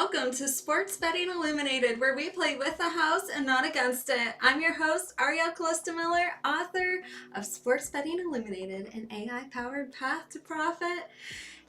welcome to Sports Betting Illuminated, where we play with the house and not against it. I'm your host, Ariel Miller, author of Sports Betting Illuminated, an AI-powered path to profit.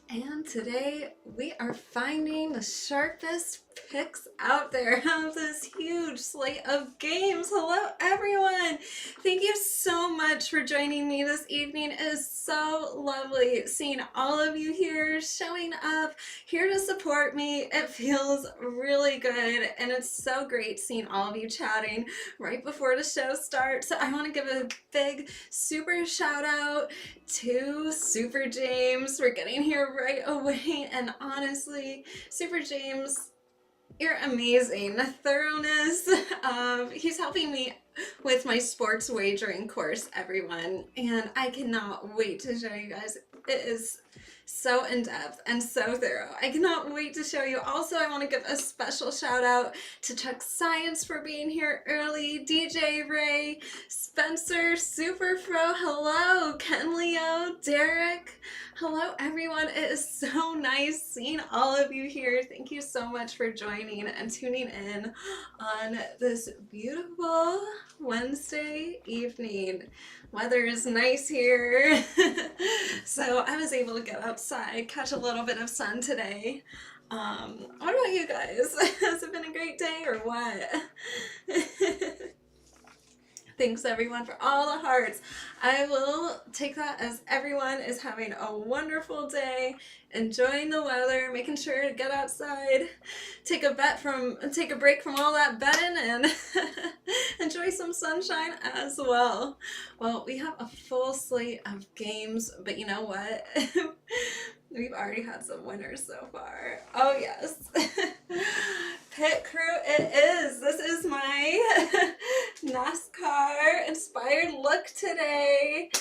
And today we are finding the sharpest picks out there of this huge slate of games. Hello everyone! Thank you so much for joining me this evening. It is so lovely seeing all of you here, showing up, here to support me. It feels really good and it's so great seeing all of you chatting right before the show starts. So I want to give a big super shout out to Super James for getting here right away, and honestly, Super James, you're amazing. The thoroughness of, he's helping me with my sports wagering course, everyone, and I cannot wait to show you guys. It is so in-depth and so thorough. I cannot wait to show you. Also, I want to give a special shout out to Chuck Science for being here early, DJ Ray, Spencer, Super Fro, hello, Ken Leo, Derek, hello everyone. It is so nice seeing all of you here. Thank you so much for joining and tuning in on this beautiful Wednesday evening. Weather is nice here. So I was able to get outside, catch a little bit of sun today. What about you guys? Has it been a great day or what? Thanks everyone for all the hearts. I will take that as everyone is having a wonderful day, enjoying the weather, making sure to get outside, take a break from all that betting and enjoy some sunshine as well. Well, we have a full slate of games, but you know what? We've already had some winners so far. Oh yes. Pit crew it is. This is my NASCAR inspired look today.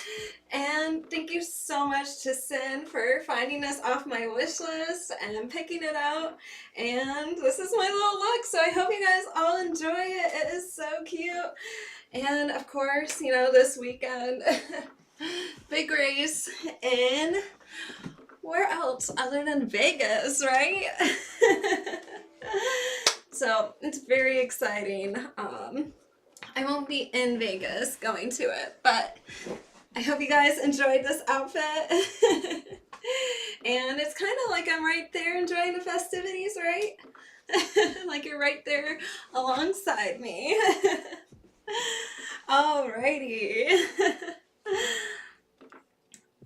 And thank you so much to Sin for finding this off my wish list and picking it out. And this is my little look, so I hope you guys all enjoy it. It is so cute. And of course, you know, this weekend, big race in where else other than Vegas, right? So it's very exciting. I won't be in Vegas going to it, but I hope you guys enjoyed this outfit. And it's kind of like I'm right there enjoying the festivities, right? Like you're right there alongside me. Alrighty.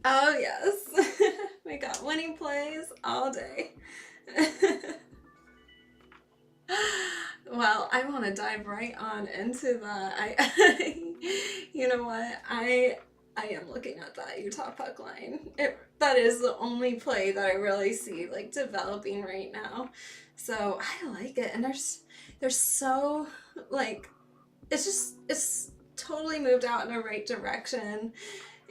Oh yes, we got winning plays all day. Well, I want to dive right on into that. You know what? I am looking at that Utah puck line. That is the only play that I really see like developing right now. So I like it, and there's so like it's totally moved out in the right direction.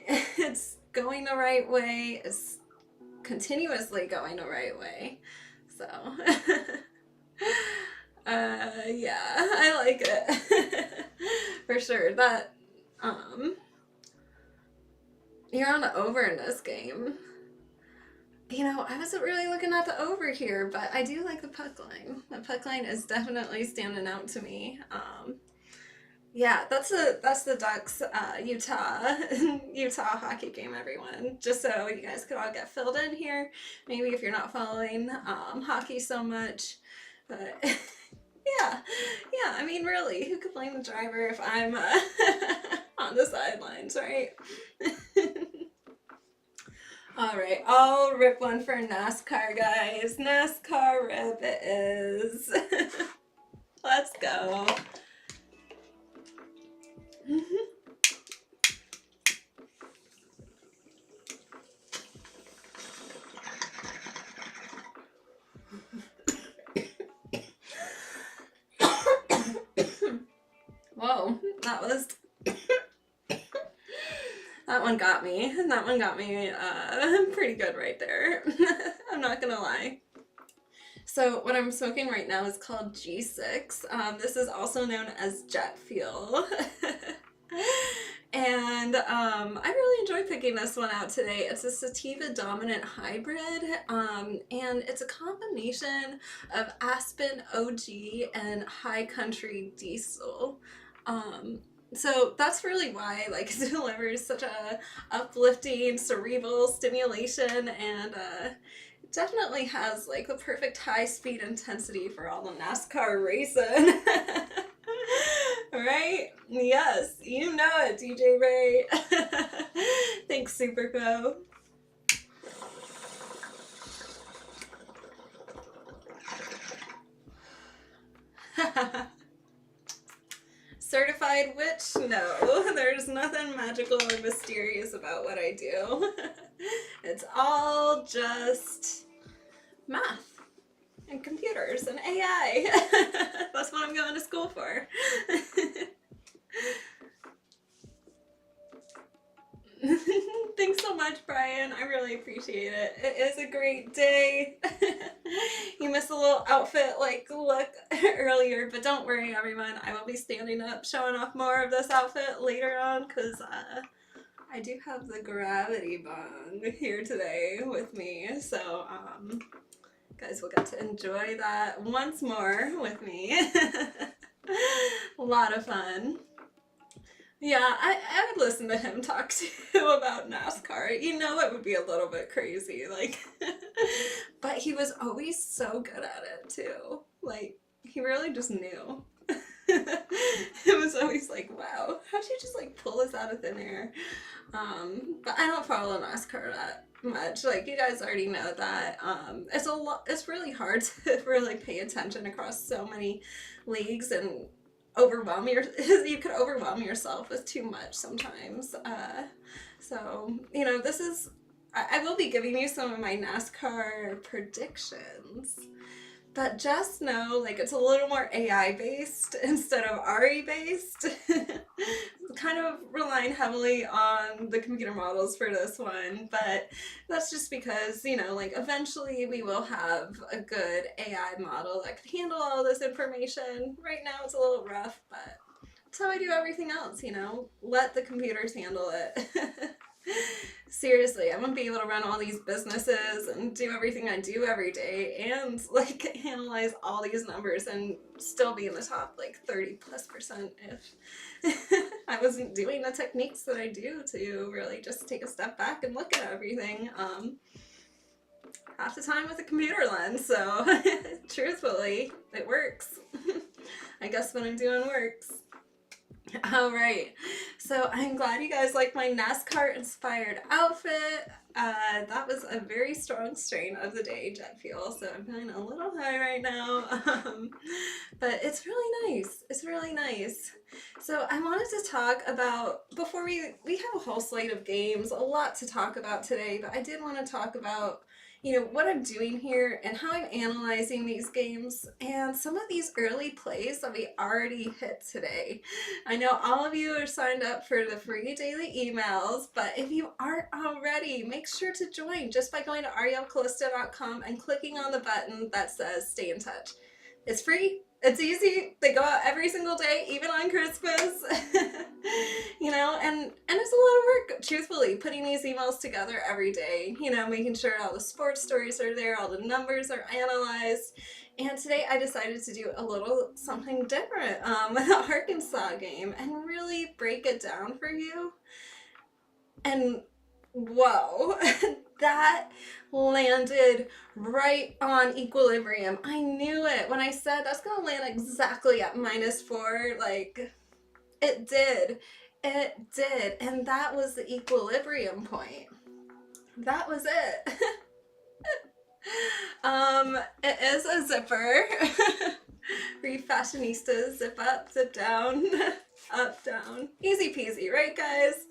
It's going the right way. It's continuously going the right way. So yeah, I like it. For sure. That you're on the over in this game. You know, I wasn't really looking at the over here, but I do like the puck line. The puck line is definitely standing out to me. Yeah, that's the Ducks Utah hockey game, everyone. Just so you guys could all get filled in here. Maybe if you're not following hockey so much, but yeah. I mean, really, who could blame the driver if I'm on the sidelines, right? All right, I'll rip one for NASCAR, guys. NASCAR rip it is. Let's go. Whoa, that one got me. That one got me pretty good right there. I'm not gonna lie. So what I'm smoking right now is called G6. This is also known as jet fuel. And I really enjoyed picking this one out today. It's a sativa dominant hybrid, and it's a combination of Aspen OG and High Country Diesel. So that's really why like it delivers such a uplifting cerebral stimulation, and definitely has like the perfect high speed intensity for all the NASCAR racing. Right? Yes, you know it, DJ Ray. Thanks, Superco. Certified witch? No, there's nothing magical or mysterious about what I do. It's all just math and computers and AI. That's what I'm going to school for. Thanks so much, Brian. I really appreciate it. It is a great day. You missed a little outfit like look earlier, but don't worry, everyone. I will be standing up showing off more of this outfit later on because I do have the gravity bong here today with me. So guys will get to enjoy that once more with me. A lot of fun. Yeah, I would listen to him talk too about NASCAR. You know, it would be a little bit crazy, like, but he was always so good at it too. Like, he really just knew. It was always like, wow, how'd you just like pull this out of thin air? But I don't follow NASCAR that much. Like, you guys already know that. It's really hard to really pay attention across so many leagues, and you could overwhelm yourself with too much sometimes. So, you know, I will be giving you some of my NASCAR predictions, but just know, like, it's a little more AI based instead of RE based. Kind of relying heavily on the computer models for this one, but that's just because, you know, like, eventually we will have a good AI model that could handle all this information. Right now it's a little rough, but that's how I do everything else, you know? Let the computers handle it. Seriously, I wouldn't be able to run all these businesses and do everything I do every day and like analyze all these numbers and still be in the top like 30+% if I wasn't doing the techniques that I do to really just take a step back and look at everything half the time with a computer lens. So truthfully, it works. I guess what I'm doing works. All right, so I'm glad you guys like my NASCAR inspired outfit. That was a very strong strain of the day, jet fuel, so I'm feeling a little high right now, but it's really nice. It's really nice. So I wanted to talk about, before we have a whole slate of games, a lot to talk about today, but I did want to talk about, you know, what I'm doing here and how I'm analyzing these games and some of these early plays that we already hit today. I know all of you are signed up for the free daily emails, but if you aren't already, make sure to join just by going to arielcalista.com and clicking on the button that says stay in touch. It's free. It's easy. They go out every single day, even on Christmas. You know, and it's a lot of work, truthfully, putting these emails together every day, you know, making sure all the sports stories are there, all the numbers are analyzed. And today I decided to do a little something different with the Arkansas game and really break it down for you. And whoa, that landed right on equilibrium. I knew it when I said that's gonna land exactly at -4. Like, it did. It did. And that was the equilibrium point. That was it. It is a zipper. For you fashionistas, zip up, zip down, up, down. Easy peasy, right, guys?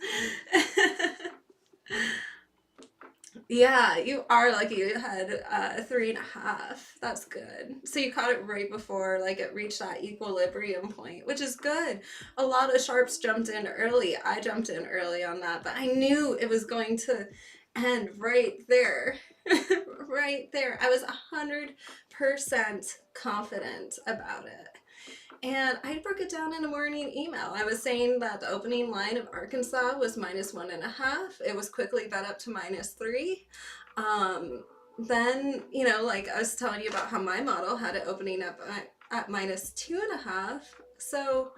Yeah, you are lucky you had 3.5. That's good. So you caught it right before like it reached that equilibrium point, which is good. A lot of sharps jumped in early. I jumped in early on that, but I knew it was going to end right there. Right there. I was 100% confident about it. And I broke it down in a morning email. I was saying that the opening line of Arkansas was -1.5. It was quickly bet up to -3. Then, like I was telling you about how my model had it opening up at -2.5. So,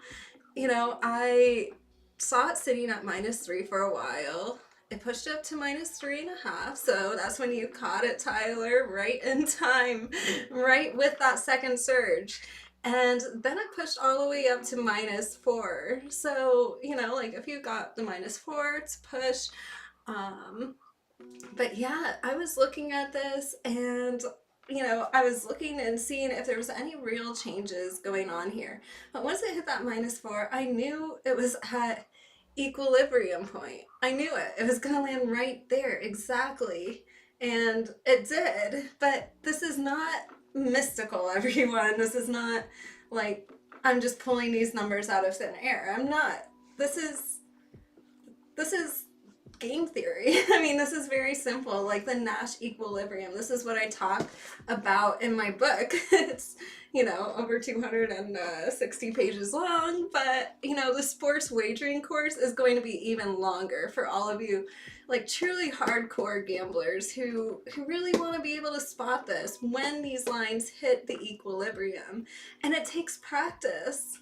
I saw it sitting at -3 for a while. It pushed up to -3.5. So that's when you caught it, Tyler, right in time, right with that second surge. And then it pushed all the way up to -4. So, like if you got the -4 to push, but yeah, I was looking at this and I was looking and seeing if there was any real changes going on here. But once it hit that -4, I knew it was at equilibrium point. I knew it. It was going to land right there exactly. And it did. But this is not mystical, everyone. This is not like I'm just pulling these numbers out of thin air. I'm not. This is game theory. I mean, this is very simple, like the Nash equilibrium. This is what I talk about in my book. It's, over 260 pages long, but, the sports wagering course is going to be even longer for all of you, like truly hardcore gamblers who really want to be able to spot this when these lines hit the equilibrium. And it takes practice.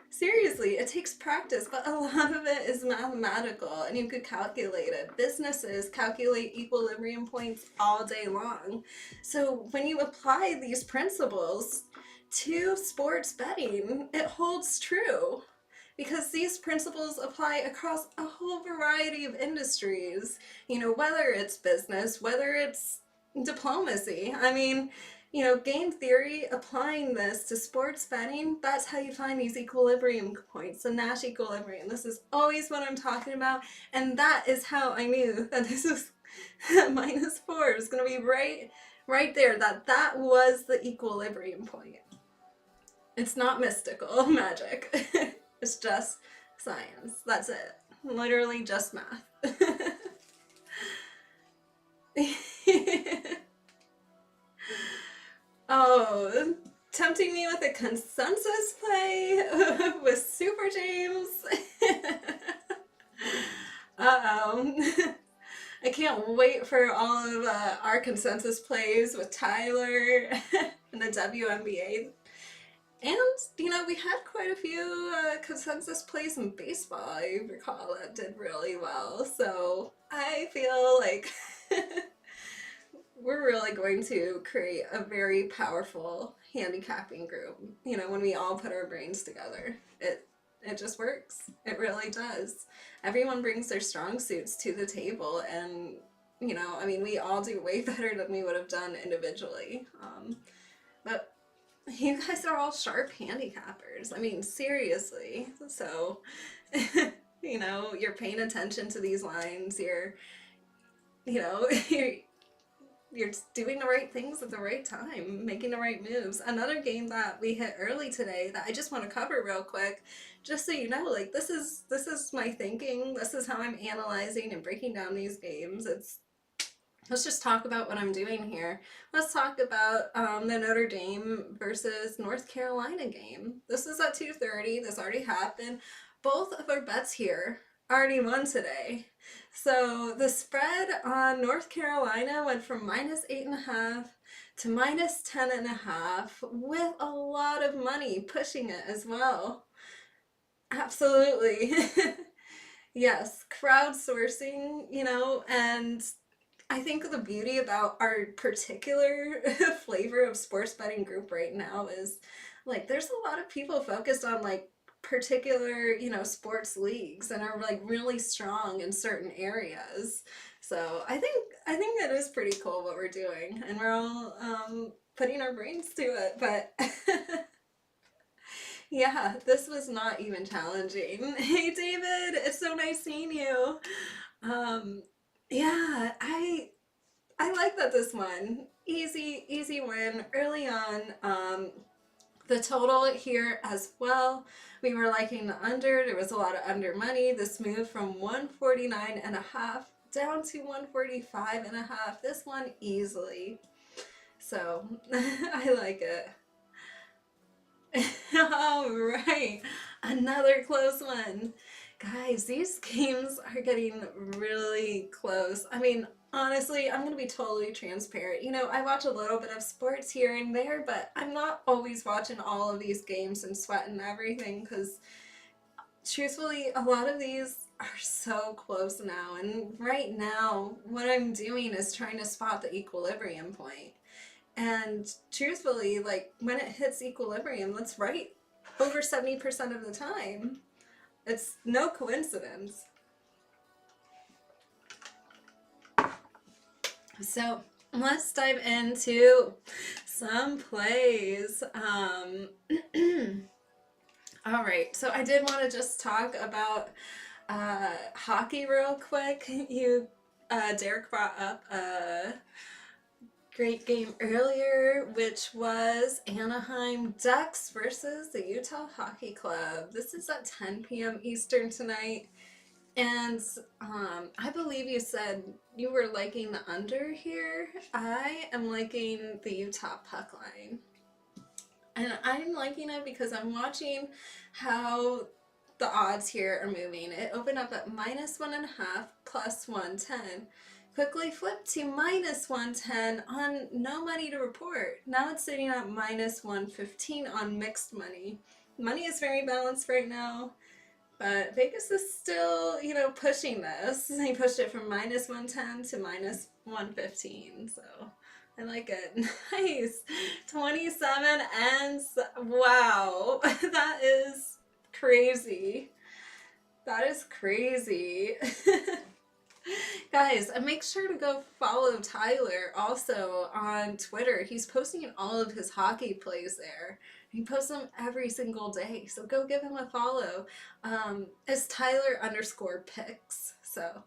Seriously, it takes practice, but a lot of it is mathematical and you could calculate it. Businesses calculate equilibrium points all day long. So when you apply these principles to sports betting, it holds true because these principles apply across a whole variety of industries, whether it's business, whether it's diplomacy. I mean, game theory, applying this to sports betting, that's how you find these equilibrium points, the Nash equilibrium. This is always what I'm talking about, and that is how I knew that this was -4. It was going to be right there, that was the equilibrium point. It's not mystical magic. It's just science. That's it. Literally just math. Oh, tempting me with a consensus play with Super James. Uh-oh. I can't wait for all of our consensus plays with Tyler and the WNBA. And, we had quite a few consensus plays in baseball, I recall, that did really well. So I feel like we're really going to create a very powerful handicapping group, when we all put our brains together. It just works. It really does. Everyone brings their strong suits to the table, and, we all do way better than we would have done individually. But you guys are all sharp handicappers. I mean, seriously. So, you're paying attention to these lines. You're doing the right things at the right time, making the right moves. Another game that we hit early today that I just want to cover real quick, just so you know, like this is my thinking. This is how I'm analyzing and breaking down these games. Let's just talk about what I'm doing here. Let's talk about the Notre Dame versus North Carolina game. This is at 2:30. This already happened. Both of our bets here already won today. So the spread on North Carolina went from -8.5 to -10.5 with a lot of money pushing it as well. Absolutely. Yes, crowdsourcing, and I think the beauty about our particular flavor of sports betting group right now is like there's a lot of people focused on like particular, sports leagues and are like really strong in certain areas. So I think it is pretty cool what we're doing, and we're all putting our brains to it. But yeah, this was not even challenging. Hey David, it's so nice seeing you. Yeah, I like that this one. Easy win early on. The total here as well, we were liking the under. There was a lot of under money. This moved from 149.5 down to 145.5. This one easily. So I like it. Oh All right, another close one. Guys, these games are getting really close. I mean, honestly, I'm going to be totally transparent. You know, I watch a little bit of sports here and there, but I'm not always watching all of these games and sweating everything because truthfully, a lot of these are so close now. And right now, what I'm doing is trying to spot the equilibrium point. And truthfully, like when it hits equilibrium, that's right over 70% of the time. It's no coincidence. So let's dive into some plays. All right, so I did want to just talk about hockey real quick. Derek brought up a great game earlier, which was Anaheim Ducks versus the Utah Hockey Club. This is at 10 p.m. Eastern tonight. And I believe you said you were liking the under here. I am liking the Utah puck line. And I'm liking it because I'm watching how the odds here are moving. It opened up at -1.5 plus 110. Quickly flipped to -110 on no money to report. Now it's sitting at -115 on mixed money. Money is very balanced right now, but Vegas is still, you know, pushing this. They pushed it from -110 to -115, so I like it. Nice. 27 ends. Wow. That is crazy. That is crazy. Guys, make sure to go follow Tyler also on Twitter. He's posting all of his hockey plays there. He posts them every single day, so go give him a follow. It's Tyler_picks. So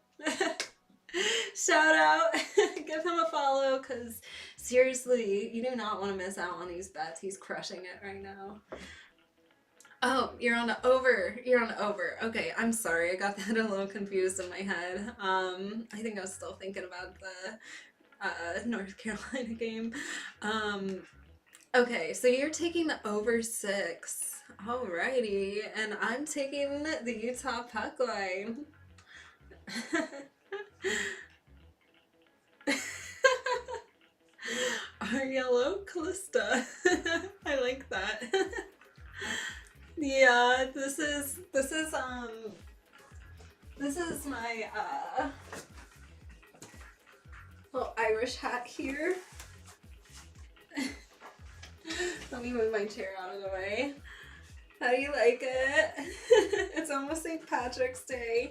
shout out, give him a follow, because seriously, you do not want to miss out on these bets. He's crushing it right now. Oh, you're on the over. You're on the over. Okay, I'm sorry. I got that a little confused in my head. I think I was still thinking about the North Carolina game. Okay, so you're taking the over 6. Alrighty, and I'm taking the Utah puck line. Ariel Calista. I like that. Yeah, this is my little Irish hat here. Let me move my chair out of the way. How do you like it? It's almost St. Patrick's Day.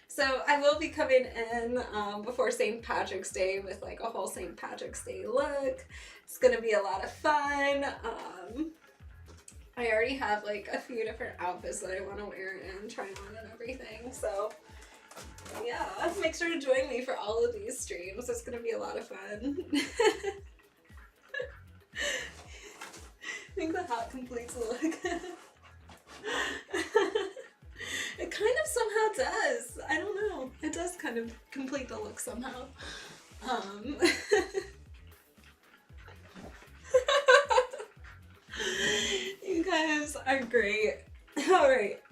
So I will be coming in before St. Patrick's Day with like a whole St. Patrick's Day look. It's gonna be a lot of fun. I already have like a few different outfits that I want to wear and try on and everything. So yeah, make sure to join me for all of these streams. It's gonna be a lot of fun. I think the hat completes the look. It kind of somehow does. I don't know. It does kind of complete the look somehow. You guys are great. Alright.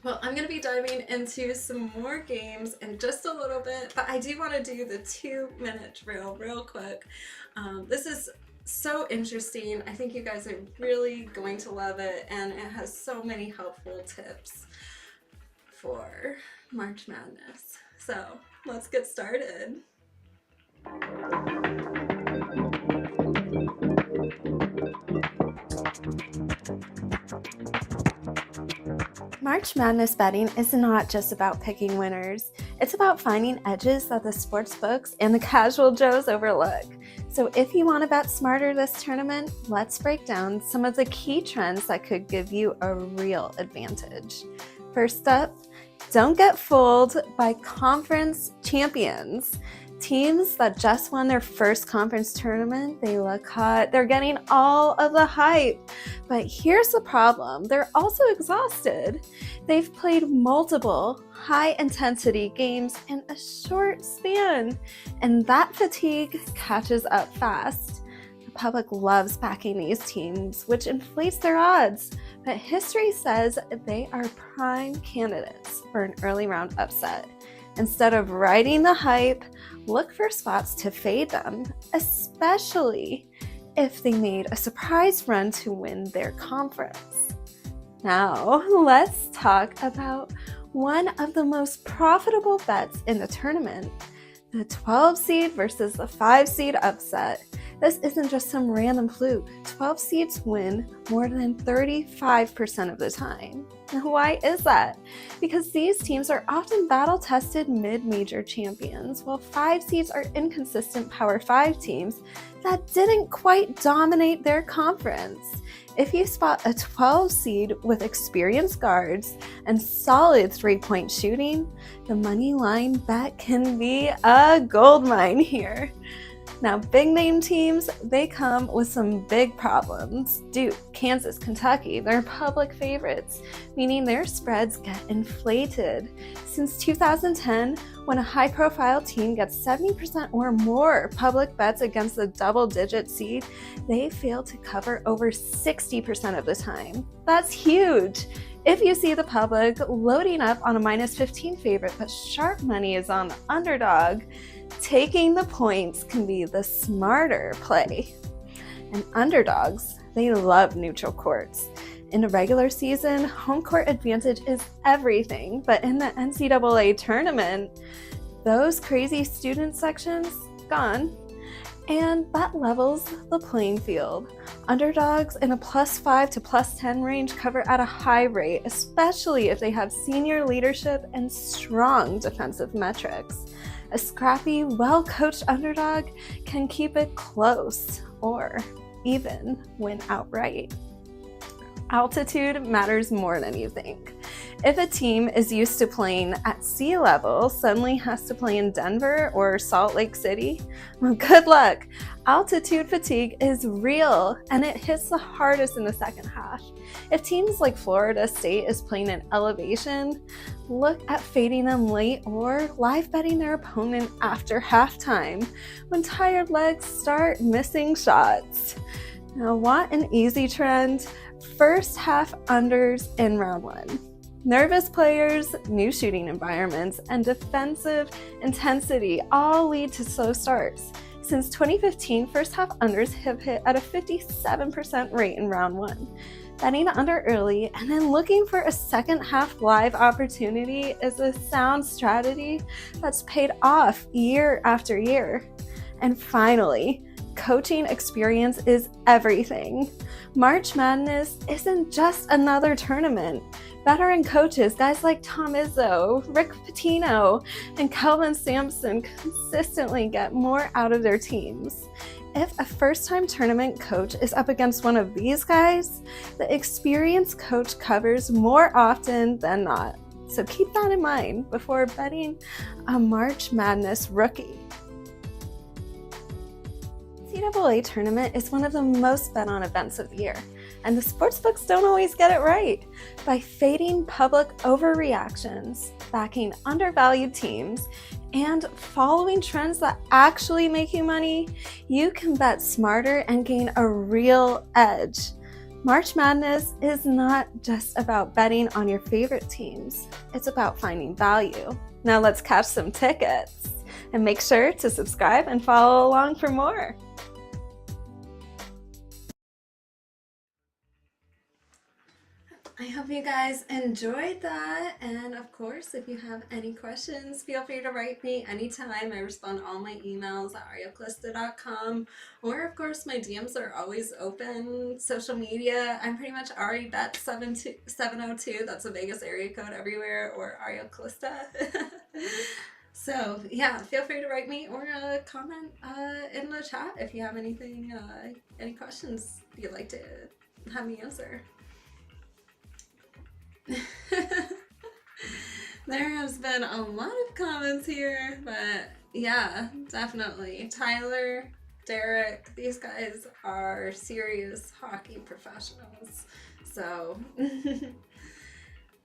Well, I'm going to be diving into some more games in just a little bit, but I do want to do the 2-minute drill real quick. This is so interesting. I think you guys are really going to love it, and it has so many helpful tips for March Madness. So let's get started. March Madness betting is not just about picking winners. It's about finding edges that the sports books and the casual Joes overlook. So if you want to bet smarter this tournament, let's break down some of the key trends that could give you a real advantage. First up, don't get fooled by conference champions. Teams that just won their first conference tournament, they look hot, they're getting all of the hype. But here's the problem, they're also exhausted. They've played multiple high-intensity games in a short span, and that fatigue catches up fast. The public loves backing these teams, which inflates their odds, but history says they are prime candidates for an early round upset. Instead of riding the hype, look for spots to fade them, especially if they made a surprise run to win their conference. Now, let's talk about one of the most profitable bets in the tournament, the 12 seed versus the 5 seed upset. This isn't just some random fluke. 12 seeds win more than 35% of the time. Now, why is that? Because these teams are often battle-tested mid-major champions, while 5 seeds are inconsistent Power 5 teams that didn't quite dominate their conference. If you spot a 12 seed with experienced guards and solid three-point shooting, the money line bet can be a goldmine here. Now, big name teams, they come with some big problems. Duke, Kansas, Kentucky, they're public favorites, meaning their spreads get inflated. Since 2010, when a high-profile team gets 70% or more public bets against a double-digit seed, they fail to cover over 60% of the time. That's huge! If you see the public loading up on a minus 15 favorite, but sharp money is on the underdog, taking the points can be the smarter play. And underdogs, they love neutral courts. In a regular season, home court advantage is everything, but in the NCAA tournament, those crazy student sections, gone. And that levels the playing field. Underdogs in a +5 to +10 range cover at a high rate, especially if they have senior leadership and strong defensive metrics. A scrappy, well-coached underdog can keep it close or even win outright. Altitude matters more than you think. If a team is used to playing at sea level suddenly has to play in Denver or Salt Lake City, well, good luck. Altitude fatigue is real and it hits the hardest in the second half. If teams like Florida State is playing in elevation, look at fading them late or live betting their opponent after halftime when tired legs start missing shots. Now, want an easy trend? First half unders in round 1. Nervous players, new shooting environments, and defensive intensity all lead to slow starts. Since 2015, first half unders have hit at a 57% rate in round 1. Betting under early and then looking for a second half live opportunity is a sound strategy that's paid off year after year. And finally, coaching experience is everything. March Madness isn't just another tournament. Veteran coaches, guys like Tom Izzo, Rick Pitino, and Kelvin Sampson consistently get more out of their teams. If a first-time tournament coach is up against one of these guys, the experienced coach covers more often than not. So keep that in mind before betting a March Madness rookie. The NCAA tournament is one of the most bet-on events of the year, and the sportsbooks don't always get it right. By fading public overreactions, backing undervalued teams, and following trends that actually make you money, you can bet smarter and gain a real edge. March Madness is not just about betting on your favorite teams, it's about finding value. Now let's catch some tickets, and make sure to subscribe and follow along for more. I hope you guys enjoyed that, and of course, if you have any questions, feel free to write me anytime. I respond to all my emails at arielcalista.com, or of course, my DMs are always open. Social media, I'm pretty much AriBet702, that's a Vegas area code everywhere, or Ariel Calista. So yeah, feel free to write me or comment in the chat if you have anything, any questions you'd like to have me answer. There has been a lot of comments here, but yeah, definitely. Tyler, Derek, these guys are serious hockey professionals. So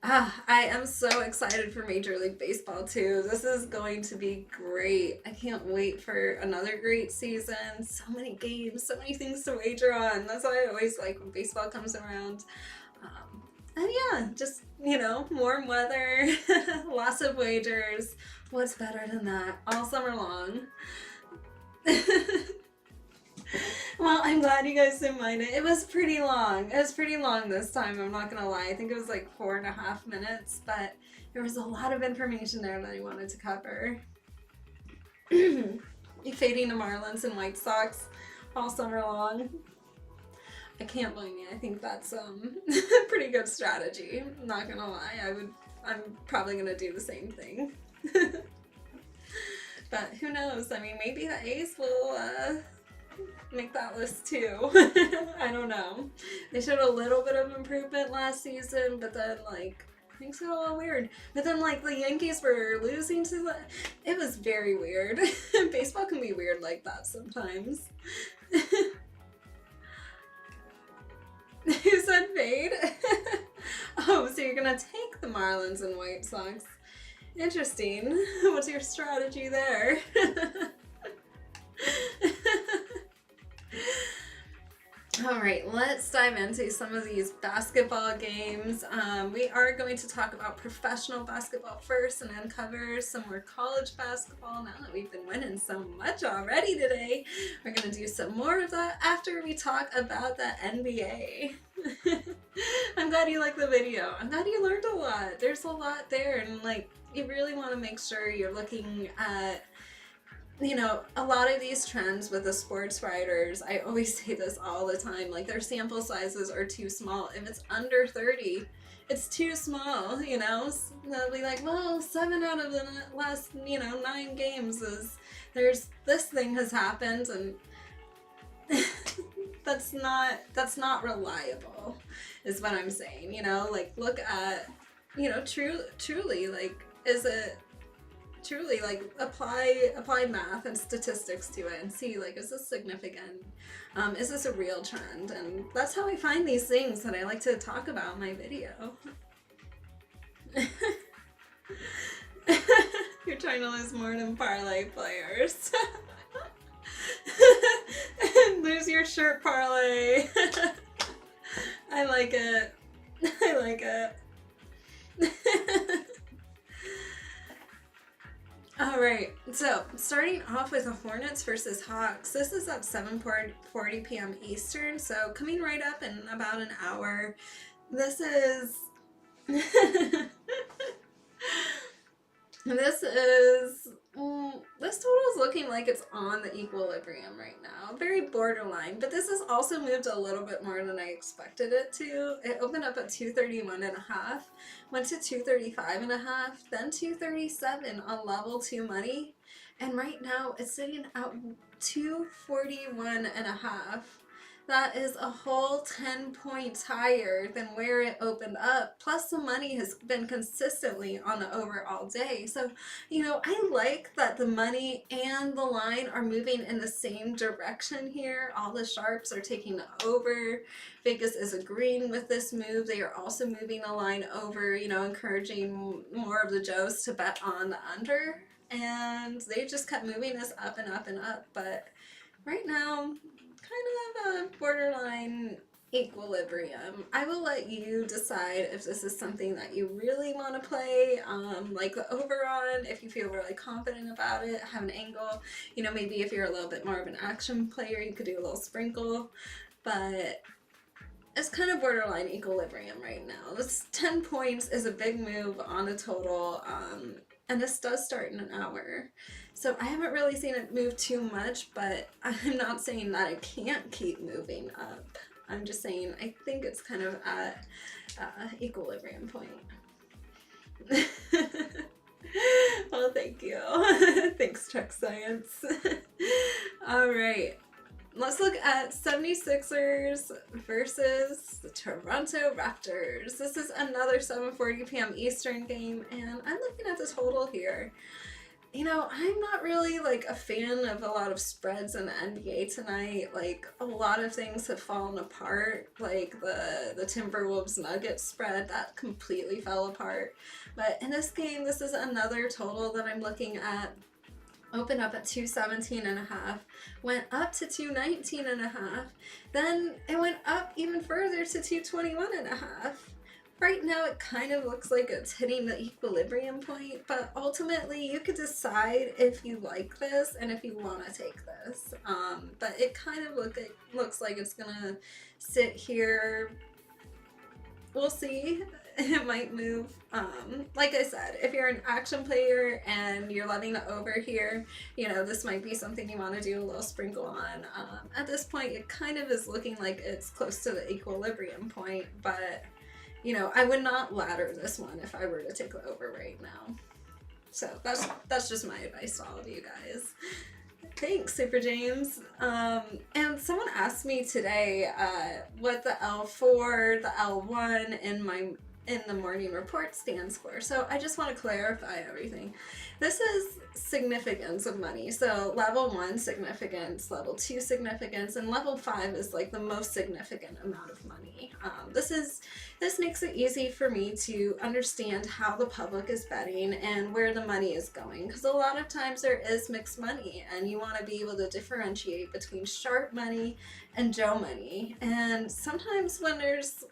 I am so excited for Major League Baseball too. This is going to be great. I can't wait for another great season. So many games, so many things to wager on. That's why I always like when baseball comes around. And yeah, just, warm weather, lots of wagers. What's better than that? All summer long. Well, I'm glad you guys didn't mind it. It was pretty long. It was pretty long this time, I'm not gonna lie. I think it was like 4.5 minutes, but there was a lot of information there that I wanted to cover. You fading the Marlins and White Sox all summer long. I can't blame you. I think that's a pretty good strategy. I'm not gonna lie. I'm probably gonna do the same thing. But who knows? I mean, maybe the A's will make that list too. I don't know. They showed a little bit of improvement last season, but then things got a little weird. But then the Yankees were losing to it was very weird. Baseball can be weird like that sometimes. Who said fade? Oh, so you're gonna take the Marlins and White Sox. Interesting. What's your strategy there? All right, let's dive into some of these basketball games. We are going to talk about professional basketball first and then cover some more college basketball. Now that we've been winning so much already today, we're going to do some more of that after we talk about the NBA. I'm glad you liked the video. I'm glad you learned a lot. There's a lot there, and you really want to make sure you're looking at a lot of these trends with the sports writers. I always say this all the time, their sample sizes are too small. If it's under 30, it's too small, They'll be like, well, 7 out of the last, 9 games there's this thing has happened, and that's not reliable, is what I'm saying, look at, truly, is it truly apply math and statistics to it and see is this significant, is this a real trend? And that's how I find these things that I like to talk about in my video. You're trying to lose more than parlay players. Lose your shirt parlay. I like it. I like it. All right, so starting off with the Hornets versus Hawks. This is at 7:40 p.m. Eastern, so coming right up in about an hour. This is this total is looking like it's on the equilibrium right now. Very borderline, but this has also moved a little bit more than I expected it to. It opened up at 231.5, went to 235.5, then 237 on level 2 money, and right now it's sitting at 241.5. That is a whole 10 points higher than where it opened up. Plus the money has been consistently on the over all day. So, I like that the money and the line are moving in the same direction here. All the sharps are taking the over. Vegas is agreeing with this move. They are also moving the line over, encouraging more of the Joes to bet on the under. And they just kept moving this up and up and up. But right now, kind of a borderline equilibrium. I will let you decide if this is something that you really want to play, the over on, if you feel really confident about it, have an angle. Maybe if you're a little bit more of an action player, you could do a little sprinkle. But it's kind of borderline equilibrium right now. This 10 points is a big move on the total, and this does start in an hour. So I haven't really seen it move too much, but I'm not saying that it can't keep moving up. I'm just saying I think it's kind of at equilibrium point. Well, thank you. Thanks, Chuck Science. All right. Let's look at 76ers versus the Toronto Raptors. This is another 7:40 p.m. Eastern game, and I'm looking at the total here. I'm not really like a fan of a lot of spreads in the NBA tonight. Like a lot of things have fallen apart. Like the Timberwolves Nuggets spread, that completely fell apart. But in this game, this is another total that I'm looking at. Opened up at 217.5, went up to 219.5, then it went up even further to 221.5. Right now it kind of looks like it's hitting the equilibrium point, but ultimately you could decide if you like this and if you want to take this. But it kind of looks like it's gonna sit here. We'll see. It might move. Like I said, if you're an action player and you're loving the over here, this might be something you want to do a little sprinkle on. At this point, it kind of is looking like it's close to the equilibrium point, but I would not ladder this one if I were to take the over right now. So that's just my advice to all of you guys. Thanks, Super James. And someone asked me today what the L4, the L1 in the morning report stands for. So I just want to clarify everything. This is significance of money. So level 1 significance, level 2 significance, and level 5 is like the most significant amount of money. This makes it easy for me to understand how the public is betting and where the money is going, because a lot of times there is mixed money and you want to be able to differentiate between sharp money and Joe money. And sometimes when there's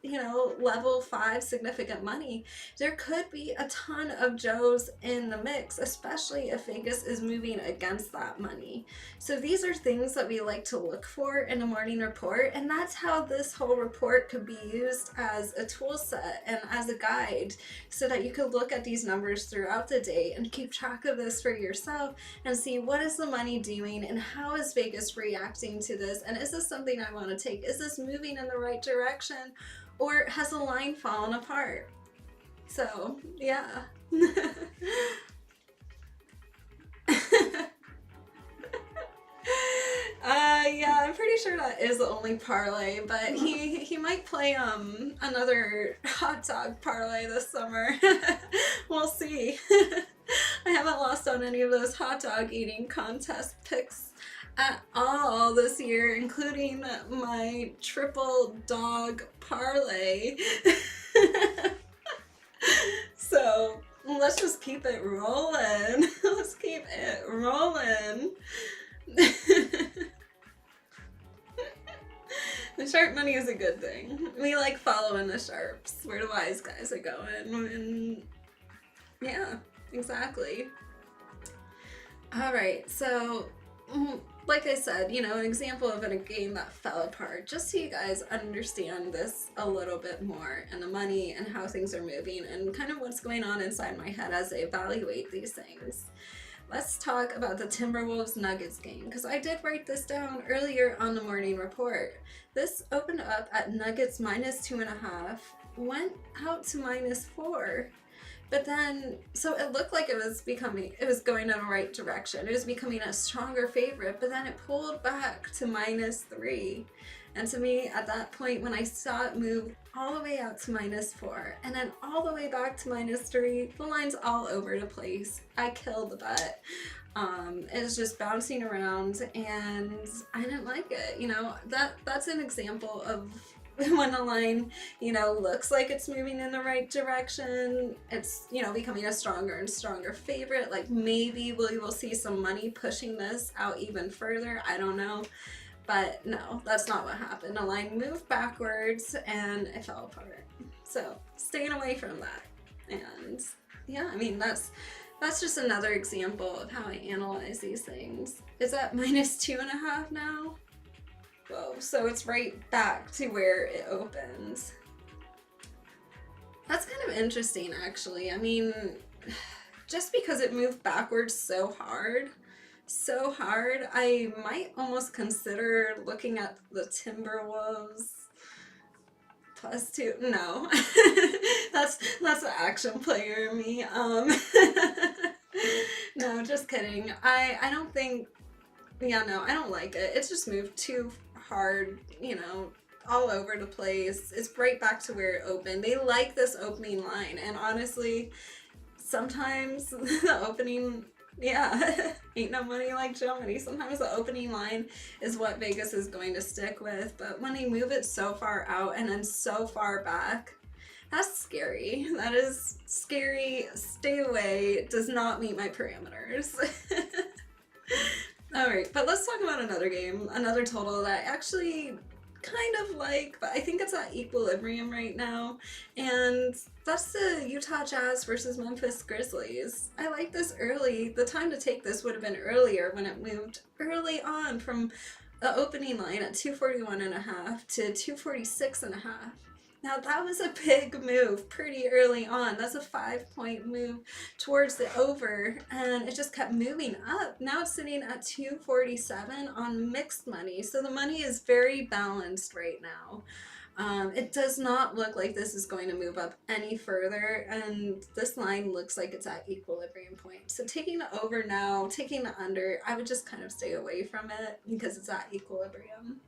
level 5 significant money, there could be a ton of Joes in the mix, especially if Vegas is moving against that money. So these are things that we like to look for in a morning report, and that's how this whole report could be used as a tool set and as a guide, so that you could look at these numbers throughout the day and keep track of this for yourself and see what is the money doing and how is Vegas reacting to this, and is this something I want to take? Is this moving in the right direction, or has the line fallen apart? So yeah. Yeah, I'm pretty sure that is the only parlay, but he might play another hot dog parlay this summer. We'll see. I haven't lost on any of those hot dog eating contest picks at all this year, including my triple dog parlay. So let's just keep it rolling. Let's keep it rolling. The sharp money is a good thing. We like following the sharps, where the wise guys are going. And yeah, exactly. All right, so like I said, an example of a game that fell apart, just so you guys understand this a little bit more, and the money and how things are moving and kind of what's going on inside my head as I evaluate these things. Let's talk about the Timberwolves Nuggets game, because I did write this down earlier on the morning report. This opened up at Nuggets -2.5, went out to -4. But then, so it looked like it was going in the right direction. It was becoming a stronger favorite, but then it pulled back to -3. And to me, at that point, when I saw it move all the way out to -4, and then all the way back to -3, the line's all over the place. I killed the bet. It was just bouncing around, and I didn't like it. That's an example of when the line, looks like it's moving in the right direction, it's, becoming a stronger and stronger favorite. Like maybe we will see some money pushing this out even further. I don't know. But no, that's not what happened. The line moved backwards and it fell apart. So staying away from that. And yeah, that's just another example of how I analyze these things. Is that -2.5 now? Whoa, so it's right back to where it opens. That's kind of interesting, actually. Just because it moved backwards so hard, I might almost consider looking at the Timberwolves +2. No, that's the action player in me. No, just kidding. I don't think. Yeah, no, I don't like it. It's just moved too hard, all over the place. It's right back to where it opened. They like this opening line, and honestly, sometimes the opening Yeah, ain't no money like show money. Sometimes the opening line is what Vegas is going to stick with, but when they move it so far out and then so far back, that's scary. That is scary. Stay away. It does not meet my parameters. Alright, but let's talk about another game, another total that I actually kind of like, but I think it's at equilibrium right now, and that's the Utah Jazz versus Memphis Grizzlies. I like this early. The time to take this would have been earlier when it moved early on from the opening line at 241.5 to 246.5. Now that was a big move pretty early on. That's a 5-point move towards the over, and it just kept moving up. Now it's sitting at 247 on mixed money, so the money is very balanced right now. It does not look like this is going to move up any further, and this line looks like it's at equilibrium point. So taking the over now, taking the under, I would just kind of stay away from it because it's at equilibrium.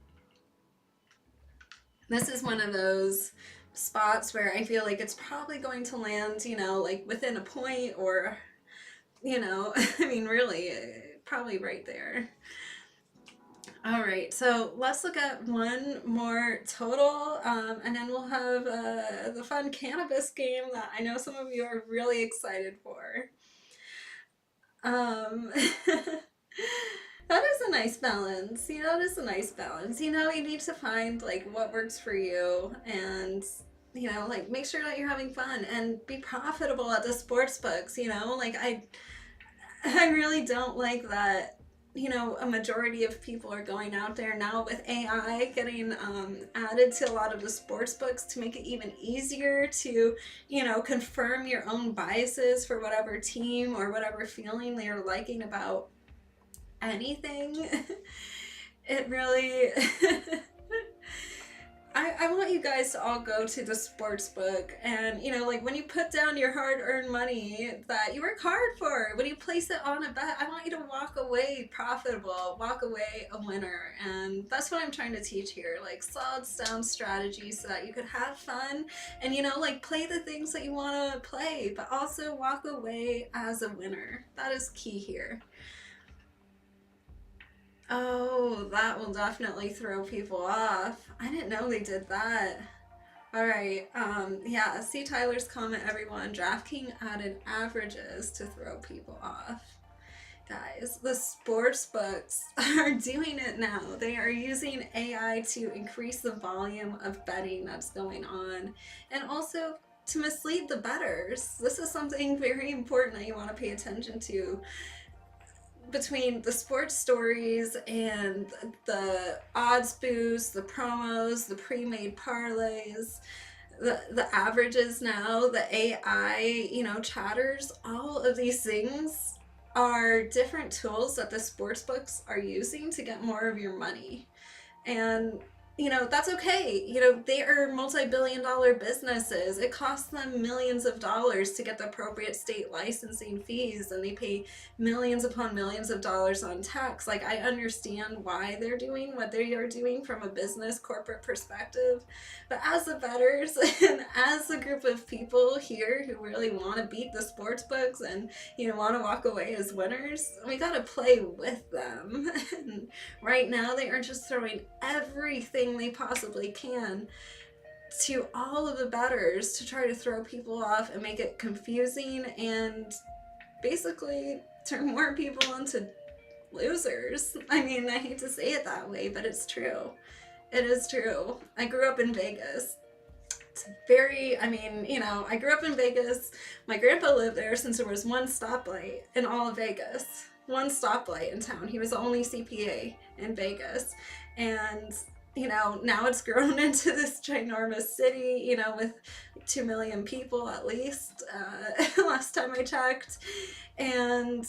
This is one of those spots where I feel like it's probably going to land, you know, like within a point or, you know, I mean, really, probably right there. All right, so let's look at one more total, and then we'll have the fun cannabis game that I know some of you are really excited for. That is a nice balance. You know, it is a nice balance. You know, you need to find like what works for you and, you know, like make sure that you're having fun and be profitable at the sports books, you know? Like I really don't like that, you know, a majority of people are going out there now with AI getting added to a lot of the sports books to make it even easier to, you know, confirm your own biases for whatever team or whatever feeling they're liking about anything. It really I want you guys to all go to the sports book and, you know, like when you put down your hard-earned money that you work hard for, when you place it on a bet, I want you to walk away profitable, walk away a winner. And that's what I'm trying to teach here, like solid, sound strategies so that you could have fun and, you know, like play the things that you want to play, but also walk away as a winner. That is key here. Oh, that will definitely throw people off. I didn't know they did that. All right. Yeah, see Tyler's comment, everyone. DraftKings added averages to throw people off. Guys, the sports books are doing it now. They are using AI to increase the volume of betting that's going on and also to mislead the bettors. This is something very important that you want to pay attention to. Between the sports stories and the odds boosts, the promos, the pre-made parlays, the averages now, the AI, you know, chatters, all of these things are different tools that the sports books are using to get more of your money. And you know, that's okay. You know, they are multi-billion-dollar businesses. It costs them millions of dollars to get the appropriate state licensing fees, and they pay millions upon millions of dollars on tax. Like, I understand why they're doing what they are doing from a business corporate perspective. But as the bettors and as a group of people here who really want to beat the sports books and, you know, want to walk away as winners, we got to play with them. And right now, they are just throwing everything they possibly can to all of the bettors to try to throw people off and make it confusing and basically turn more people into losers. I mean, I hate to say it that way, but it's true. It is true. I grew up in Vegas. It's very, I mean, you know, I grew up in Vegas. My grandpa lived there since there was one stoplight in all of Vegas. One stoplight in town. He was the only CPA in Vegas. And you know, now it's grown into this ginormous city, you know, with 2 million people at least, last time I checked. And,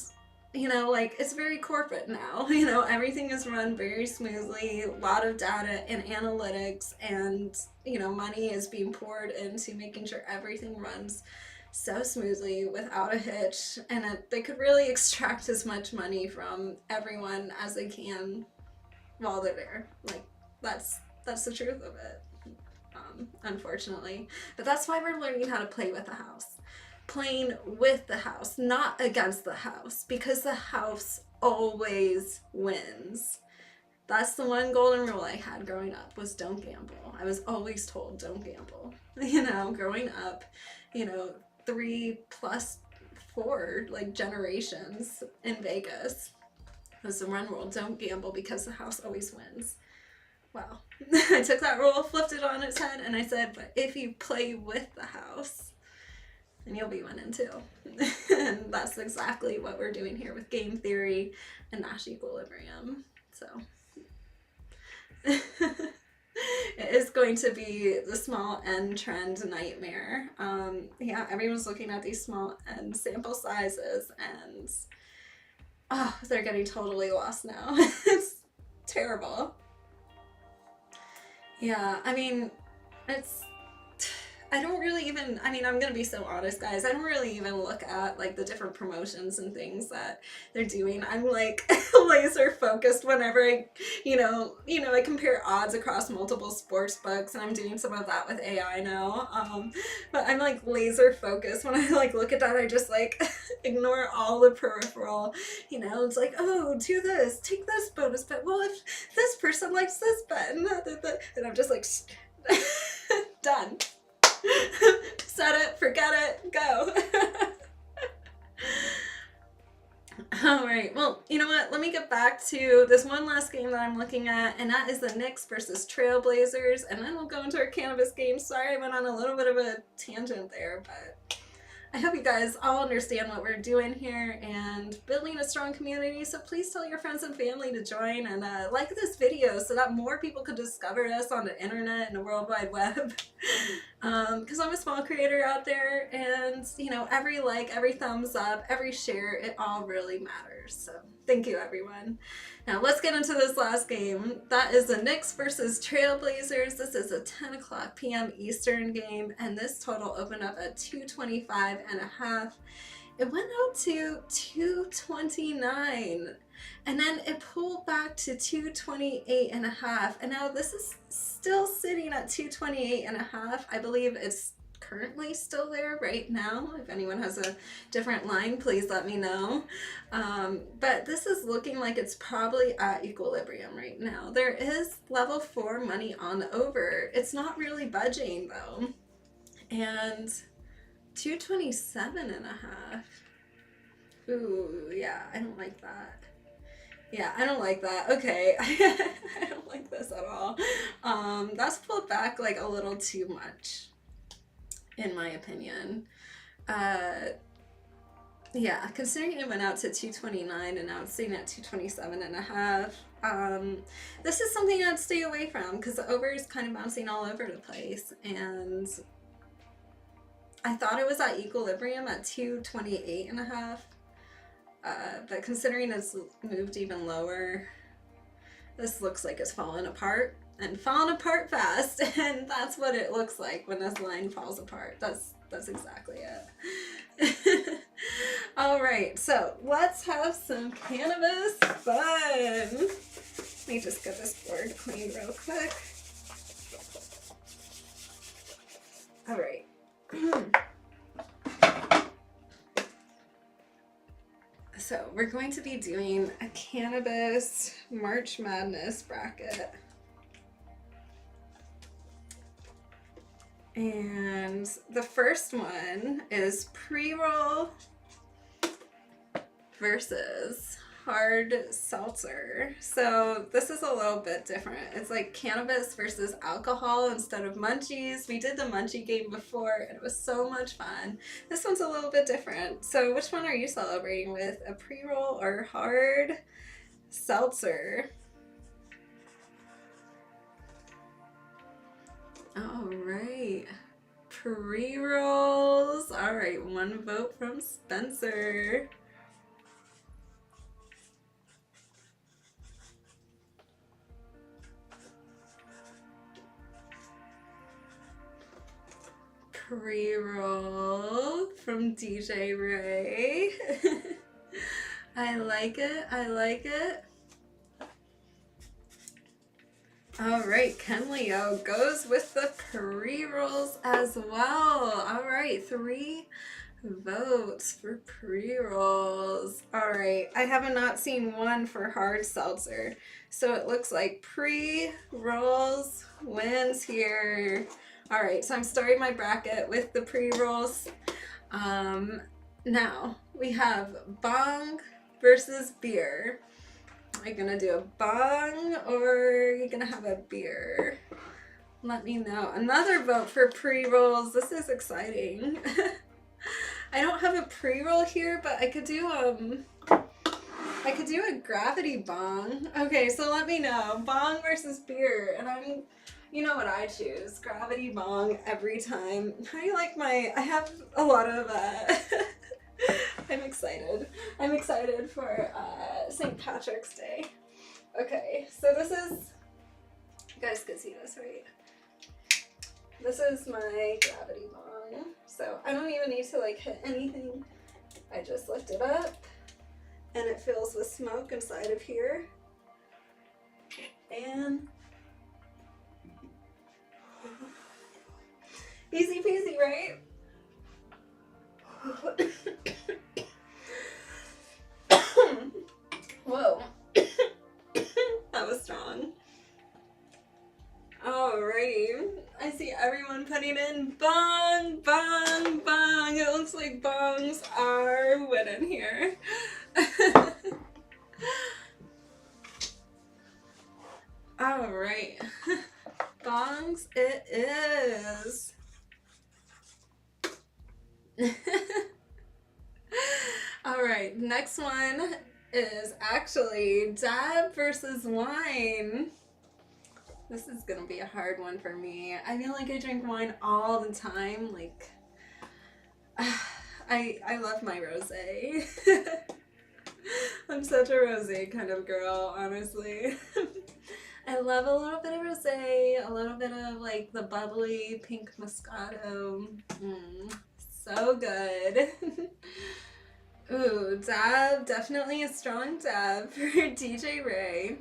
you know, like, it's very corporate now. You know, everything is run very smoothly, a lot of data and analytics, and, you know, money is being poured into making sure everything runs so smoothly without a hitch. And they could really extract as much money from everyone as they can while they're there. Like, that's the truth of it, unfortunately. But that's why we're learning how to play with the house. playing with the house, not against the house, because the house always wins. That's the one golden rule I had growing up, was don't gamble. I was always told don't gamble. You know, growing up, you know, 3+4 like generations in Vegas was the one rule, don't gamble because the house always wins. Well, I took that rule, flipped it on its head, and I said, but if you play with the house, then you'll be winning too. And that's exactly what we're doing here with game theory and Nash equilibrium. So it is going to be the small n trend nightmare. Yeah, everyone's looking at these small n sample sizes, and oh, they're getting totally lost now. It's terrible. Yeah, I mean, I don't really even, I mean, I'm gonna be so honest, guys, I don't really even look at like the different promotions and things that they're doing. I'm like laser focused whenever I, I compare odds across multiple sports books, and I'm doing some of that with AI now. But I'm like laser focused when I like look at that. I just like ignore all the peripheral, it's like, oh, do this, take this bonus bet. Well, if this person likes this bet, and I'm just like, done. Set it, forget it, go. All right, well, you know what? Let me get back to this one last game that I'm looking at, and that is the Knicks versus Trailblazers, and then we'll go into our cannabis game. Sorry, I went on a little bit of a tangent there, but I hope you guys all understand what we're doing here and building a strong community. So please tell your friends and family to join, and like this video so that more people could discover us on the internet and the World Wide Web. Because I'm a small creator out there, and every like, every thumbs up, every share, it all really matters. So thank you, everyone. Now let's get into this last game. That is the Knicks versus Trailblazers. This is a 10:00 p.m. Eastern game, and this total opened up at 225.5. It went out to 229, and then it pulled back to 228.5, and now this is still sitting at 228.5. I believe it's currently still there right now. If anyone has a different line, please let me know. But this is looking like it's probably at equilibrium right now. There is level 4 money on the over. It's not really budging though. And 227.5. Ooh, yeah, I don't like that. Yeah, I don't like that. Okay, I don't like this at all. That's pulled back like a little too much, in my opinion. Yeah, considering it went out to 229 and now it's sitting at 227.5. This is something I'd stay away from because the over is kind of bouncing all over the place, and I thought it was at equilibrium at 228.5. But considering it's moved even lower, this looks like it's falling apart, and falling apart fast, and that's what it looks like when this line falls apart. That's exactly it. All right, so let's have some cannabis fun. Let me just get this board cleaned real quick. All right. So we're going to be doing a cannabis March Madness bracket. And the first one is pre-roll versus hard seltzer. So this is a little bit different. It's like cannabis versus alcohol instead of munchies. We did the munchie game before and it was so much fun. This one's a little bit different. So which one are you celebrating with? A pre-roll or hard seltzer? All right, pre-rolls. All right, one vote from Spencer. Pre-roll from DJ Ray. I like it, I like it. All right, Ken Leo goes with the pre-rolls as well. All right, 3 votes for pre-rolls. All right, I have not seen one for hard seltzer. So it looks like pre-rolls wins here. All right, so I'm starting my bracket with the pre-rolls. Now we have bong versus beer. Are you gonna do a bong or are you gonna have a beer? Let me know. Another vote for pre-rolls. This is exciting. I don't have a pre-roll here, but I could do a gravity bong. Okay, so let me know. Bong versus beer. And you know what I choose. Gravity bong every time. How do you like I have a lot of, I'm excited. I'm excited for St. Patrick's Day. Okay, so this is, you guys could see this, right? This is my gravity bong. So I don't even need to like hit anything. I just lift it up and it fills with smoke inside of here. And easy peasy, right? Whoa. That was strong. Alrighty. I see everyone putting in bong, bong, bong. It looks like bongs are winning here. Alright. Bongs it is. Alright, next one is actually dab versus wine. This is gonna be a hard one for me. I feel like I drink wine all the time. Like, I love my rosé. I'm such a rosé kind of girl, honestly. I love a little bit of rosé, a little bit of like the bubbly pink Moscato. So good. Ooh, dab, definitely a strong dab for DJ Ray.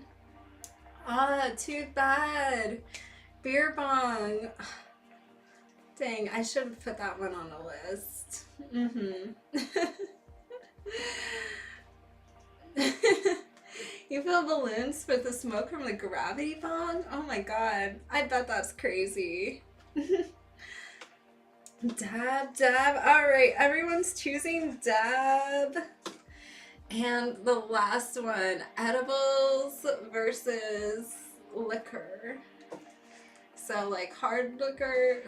Ah, too bad. Beer bong. Dang, I should have put that one on the list. You feel balloons with the smoke from the gravity bong? Oh my god, I bet that's crazy. Dab, dab. Alright, everyone's choosing dab. And the last one, edibles versus liquor. So like hard liquor,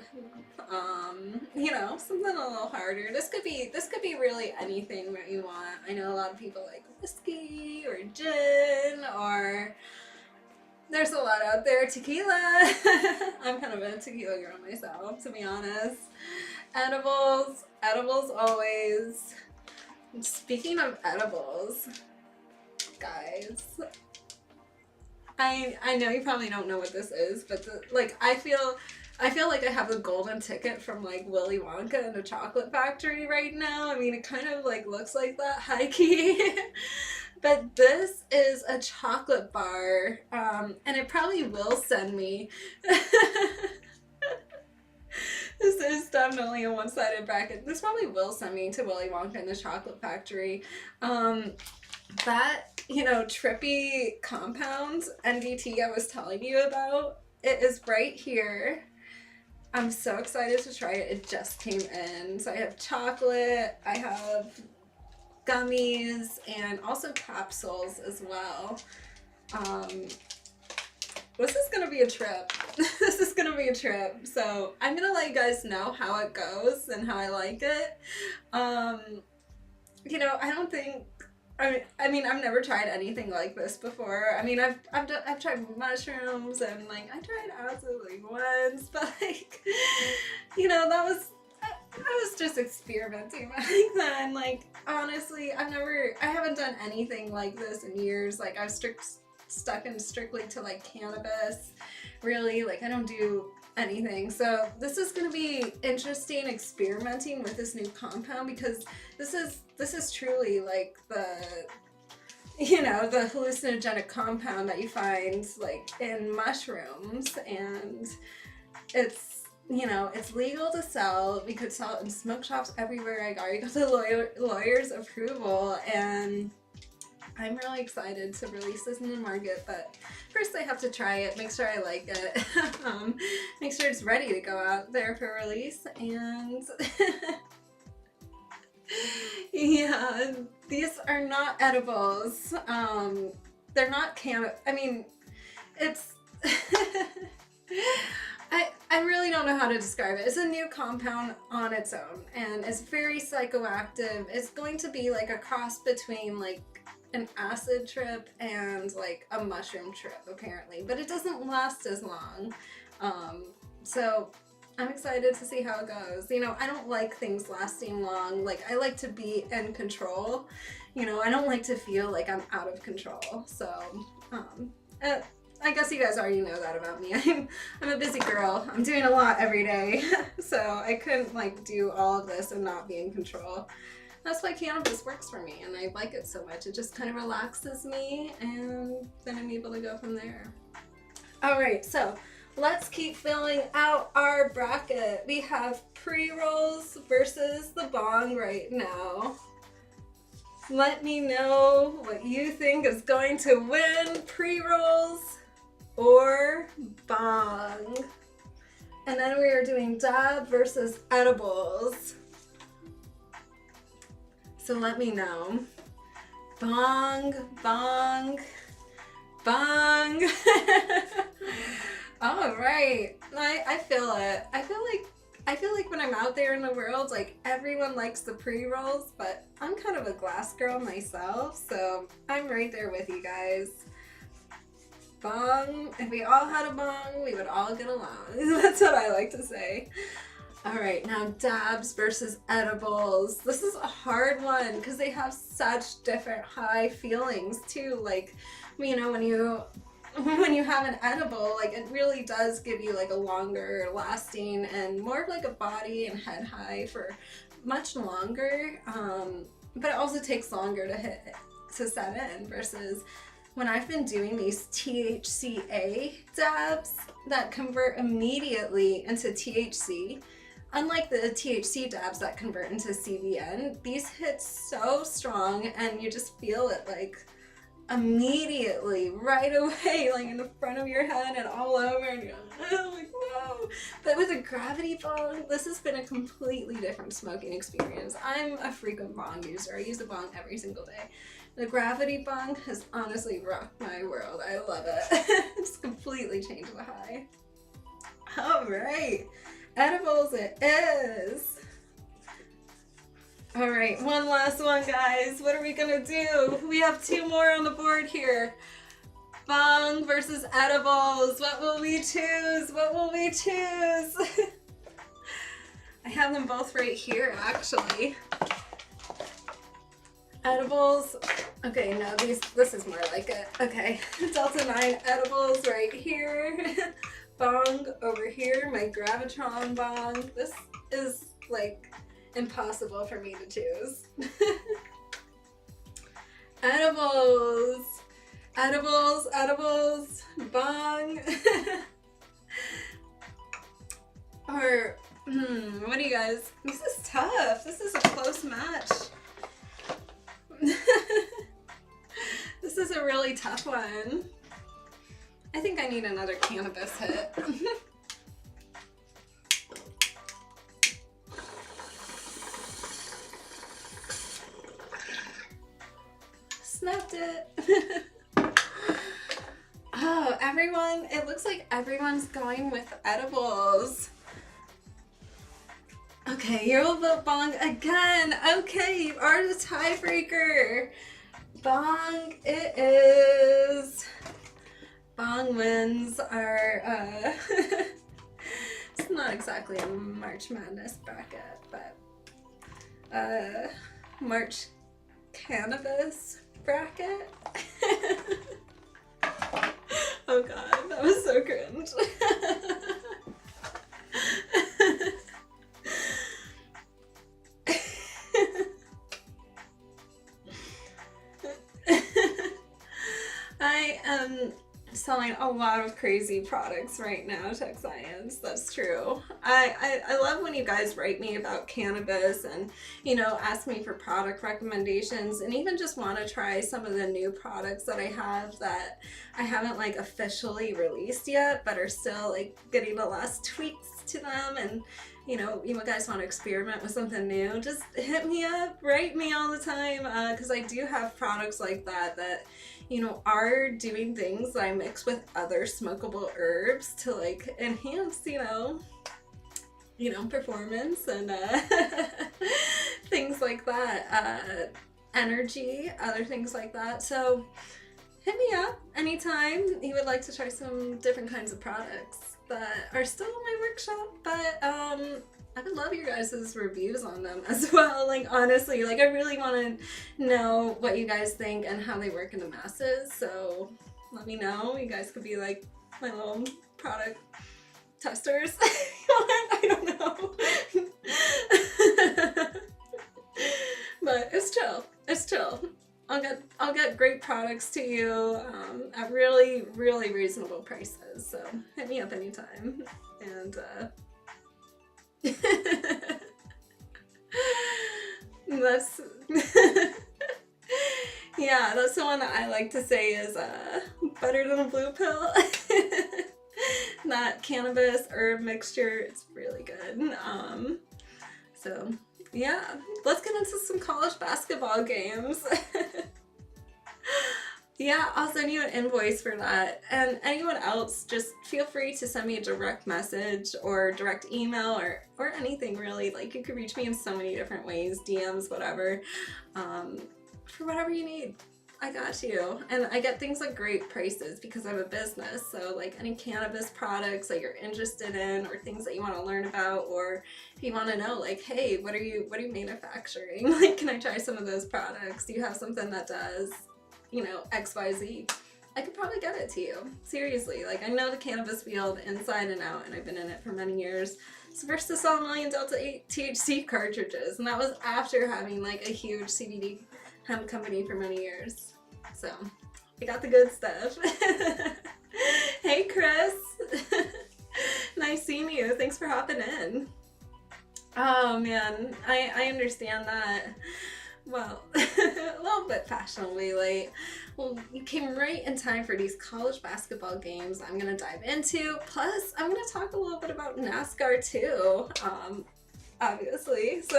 you know, something a little harder. This could be really anything that you want. I know a lot of people like whiskey or gin, or there's a lot out there. Tequila. I'm kind of a tequila girl myself, to be honest. Edibles always. Speaking of edibles, guys, I know you probably don't know what this is, but I feel like I have the golden ticket from like Willy Wonka and the Chocolate Factory right now. I mean, it kind of like looks like that, high key. But this is a chocolate bar, and it probably will send me. This is definitely a one-sided bracket. This probably will send me to Willy Wonka and the Chocolate Factory. That, you know, trippy compound NDT I was telling you about, it is right here. I'm so excited to try it. It just came in. So I have chocolate, I have gummies, and also capsules as well. This is gonna be a trip. This is gonna be a trip. So I'm gonna let you guys know how it goes and how I like it. You know, I don't think. I mean, I've never tried anything like this before. I mean, I've tried mushrooms and like I tried acid like once, but like, you know, I was just experimenting back then. Like honestly, I haven't done anything like this in years. Like I've stuck in strictly to like cannabis, really. Like I don't do anything. So this is going to be interesting experimenting with this new compound, because this is truly like the, you know, the hallucinogenic compound that you find like in mushrooms, and it's you know, it's legal to sell. We could sell it in smoke shops everywhere I go. You got the lawyer's approval, and I'm really excited to release this in the market, but first I have to try it, make sure I like it, make sure it's ready to go out there for release, and yeah, these are not edibles. They're not I mean, it's I really don't know how to describe it. It's a new compound on its own, and it's very psychoactive. It's going to be like a cross between like an acid trip and like a mushroom trip apparently, but it doesn't last as long. So I'm excited to see how it goes. You know, I don't like things lasting long. Like, I like to be in control. You know, I don't like to feel like I'm out of control. So, I guess you guys already know that about me. I'm a busy girl. I'm doing a lot every day. So I couldn't like do all of this and not be in control. That's why cannabis works for me, and I like it so much. It just kind of relaxes me, and then I'm able to go from there. All right, so let's keep filling out our bracket. We have pre-rolls versus the bong right now. Let me know what you think is going to win, pre-rolls or bong. And then we are doing dab versus edibles. So let me know. Bong, bong, bong. All right, I feel it. I feel like when I'm out there in the world, like everyone likes the pre-rolls, but I'm kind of a glass girl myself, so I'm right there with you guys. Bong. If we all had a bong, we would all get along. That's what I like to say. All right, now dabs versus edibles. This is a hard one because they have such different high feelings too. Like, you know, when you have an edible, like it really does give you like a longer lasting and more of like a body and head high for much longer. But it also takes longer to set in versus when I've been doing these THCA dabs that convert immediately into THC. Unlike the THC dabs that convert into CBN, these hit so strong and you just feel it like immediately, right away, like in the front of your head and all over, and you're like, whoa. But with a gravity bong, this has been a completely different smoking experience. I'm a frequent bong user. I use a bong every single day. The gravity bong has honestly rocked my world. I love it. It's completely changed the high. All right, edibles it is. All right, one last one, guys. What are we gonna do? We have two more on the board here. Bong versus edibles. What will we choose? What will we choose? I have them both right here, actually. Edibles. Okay, no, this is more like it. Okay, Delta 9 edibles right here. Bong over here, my Gravitron bong. This is like impossible for me to choose. Edibles, edibles, edibles, bong. Or, what do you guys, this is tough. This is a close match. This is a really tough one. I think I need another cannabis hit. Snapped it. Oh, everyone, it looks like everyone's going with edibles. Okay, you'll vote bong again. Okay, you are the tiebreaker. Bong it is. Bong wins our, it's not exactly a March Madness bracket, but, March Cannabis bracket. Oh god, that was so cringe. selling a lot of crazy products right now, Tech Science. That's true. I love when you guys write me about cannabis and, you know, ask me for product recommendations and even just want to try some of the new products that I have that I haven't like officially released yet, but are still like getting the last tweaks to them. And you know, you guys want to experiment with something new, just hit me up, write me all the time, because I do have products like that, you know, are doing things that I mix with other smokable herbs to like enhance, you know, performance and things like that, energy, other things like that. So hit me up anytime you would like to try some different kinds of products that are still in my workshop, but I would love your guys' reviews on them as well. Like honestly, like I really want to know what you guys think and how they work in the masses, so let me know. You guys could be like my little product testers. I don't know. But it's chill. I'll get great products to you at really, really reasonable prices. So hit me up anytime. And that's yeah, that's the one that I like to say is better than a blue pill. That cannabis herb mixture, it's really good. So yeah, let's get into some college basketball games. Yeah, I'll send you an invoice for that. And anyone else, just feel free to send me a direct message or direct email or anything really. Like you could reach me in so many different ways, DMs, whatever, for whatever you need. I got you. And I get things at great prices because I have a business. So like any cannabis products that you're interested in or things that you want to learn about, or if you want to know like, hey, what are you manufacturing? Like, can I try some of those products? Do you have something that does, you know, XYZ? I could probably get it to you. Seriously, like I know the cannabis field inside and out and I've been in it for many years. So first I saw million Delta 8 THC cartridges, and that was after having like a huge CBD hemp company for many years. So I got the good stuff. Hey Chris. Nice seeing you. Thanks for hopping in. Oh man, I understand that. Well, a little bit fashionably late. Well, you came right in time for these college basketball games I'm gonna dive into. Plus, I'm gonna talk a little bit about NASCAR too, obviously. So,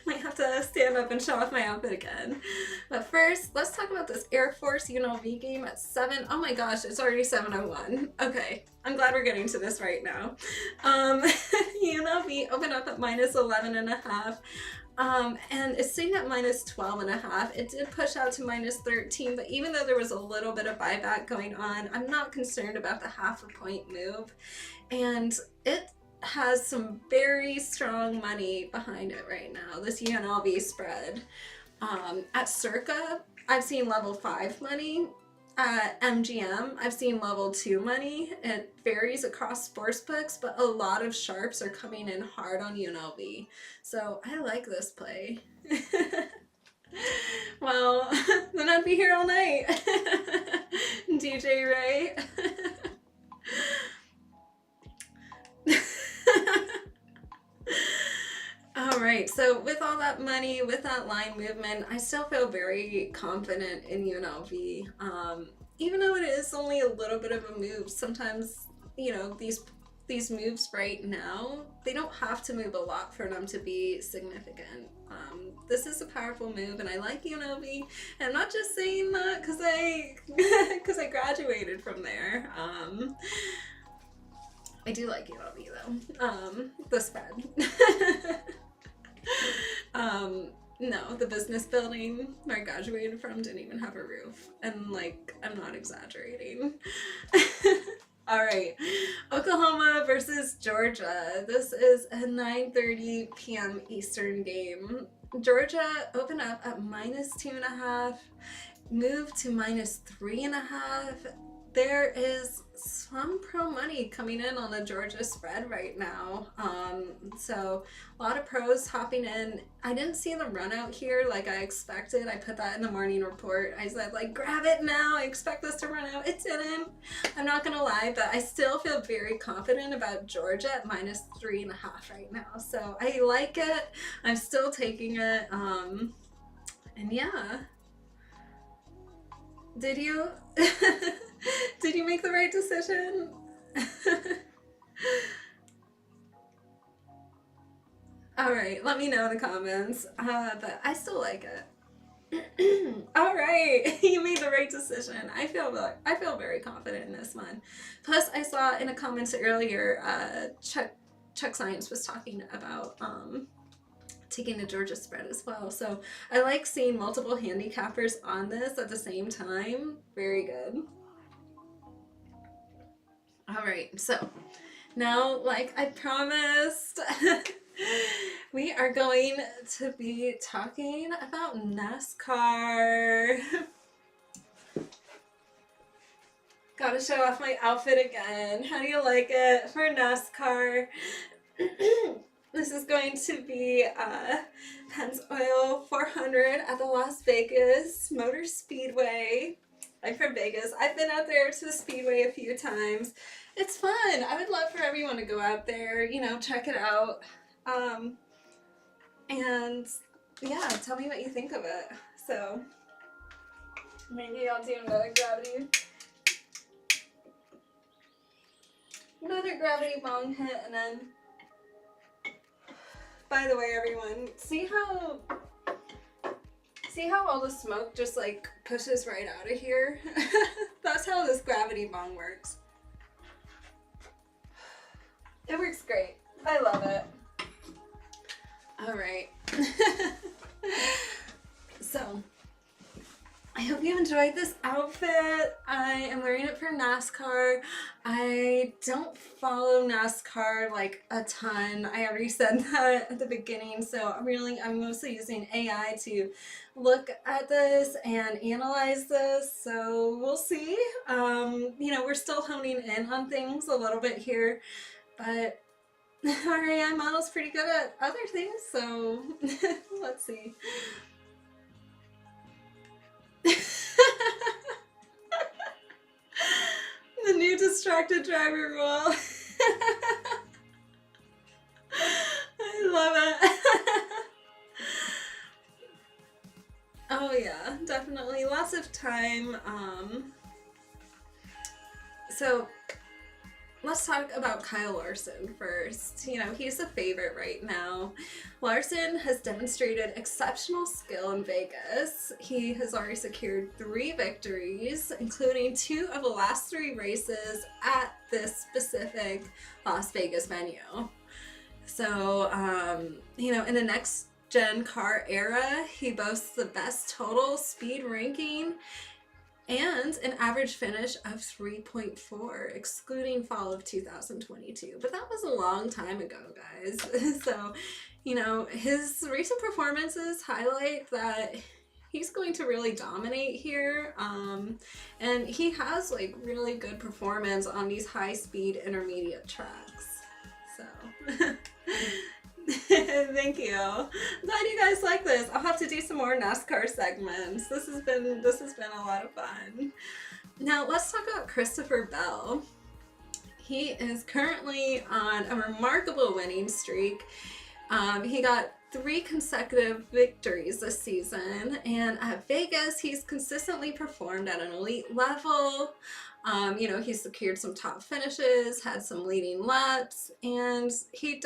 might have to stand up and show off my outfit again. But first, let's talk about this Air Force UNLV game at 7. Oh my gosh, it's already 7:01. Okay, I'm glad we're getting to this right now. UNLV opened up at -11.5. And it's sitting at -12.5. It did push out to -13, but even though there was a little bit of buyback going on, I'm not concerned about the half a point move. And it has some very strong money behind it right now, this UNLV spread. At Circa, I've seen level 5 money. At MGM, I've seen level 2 money. It varies across sportsbooks, but a lot of sharps are coming in hard on UNLV. So I like this play. Well, then I'd be here all night. DJ Ray. Alright, so with all that money, with that line movement, I still feel very confident in UNLV. Even though it is only a little bit of a move, sometimes, you know, these moves right now, they don't have to move a lot for them to be significant. This is a powerful move, and I like UNLV. And I'm not just saying that because I graduated from there. I do like UNLV though. The spread. No, the business building where I graduated from didn't even have a roof. And like, I'm not exaggerating. Alright, Oklahoma versus Georgia. This is a 9:30 p.m. Eastern game. Georgia opened up at -2.5, moved to -3.5. there is some pro money coming in on the Georgia spread right now. So a lot of pros hopping in. I didn't see the run out here like I expected. I put that in the morning report. I said, like, grab it now. I expect this to run out. It didn't. I'm not going to lie, but I still feel very confident about Georgia at -3.5 right now. So I like it. I'm still taking it. And yeah. Did you? Did you make the right decision? All right, let me know in the comments. But I still like it. All right, you made the right decision. I feel very confident in this one. Plus, I saw in the comments earlier, Chuck Science was talking about taking the Georgia spread as well. So I like seeing multiple handicappers on this at the same time. Very good. All right, so now, like I promised, we are going to be talking about NASCAR. Gotta show off my outfit again. How do you like it for NASCAR? This is going to be Pennzoil 400 at the Las Vegas Motor Speedway. I'm from Vegas. I've been out there to the Speedway a few times. It's fun. I would love for everyone to go out there, you know, check it out. And yeah, tell me what you think of it. So maybe I'll do another gravity bong hit, and then, by the way, everyone, see how all the smoke just like pushes right out of here? That's how this gravity bong works. It works great. I love it. All right. So, I hope you enjoyed this outfit. I am wearing it for NASCAR. I don't follow NASCAR like a ton. I already said that at the beginning, so I'm mostly using AI to look at this and analyze this, so we'll see. You know, we're still honing in on things a little bit here, but our AI model's pretty good at other things, so let's see. The new distracted driver rule. I love it. Oh yeah, definitely lots of time. So let's talk about Kyle Larson first. You know, he's a favorite right now. Larson has demonstrated exceptional skill in Vegas. He has already secured 3 victories, including 2 of the last 3 races at this specific Las Vegas venue. So, you know, in the next gen car era, he boasts the best total speed ranking and an average finish of 3.4, excluding fall of 2022. But that was a long time ago, guys. So, you know, his recent performances highlight that he's going to really dominate here. And he has like really good performance on these high-speed intermediate tracks. So thank you. I'm glad you guys like this. I'll have to do some more NASCAR segments. This has been a lot of fun. Now let's talk about Christopher Bell. He is currently on a remarkable winning streak. He got 3 consecutive victories this season, and at Vegas he's consistently performed at an elite level. You know, he's secured some top finishes, had some leading laps, and he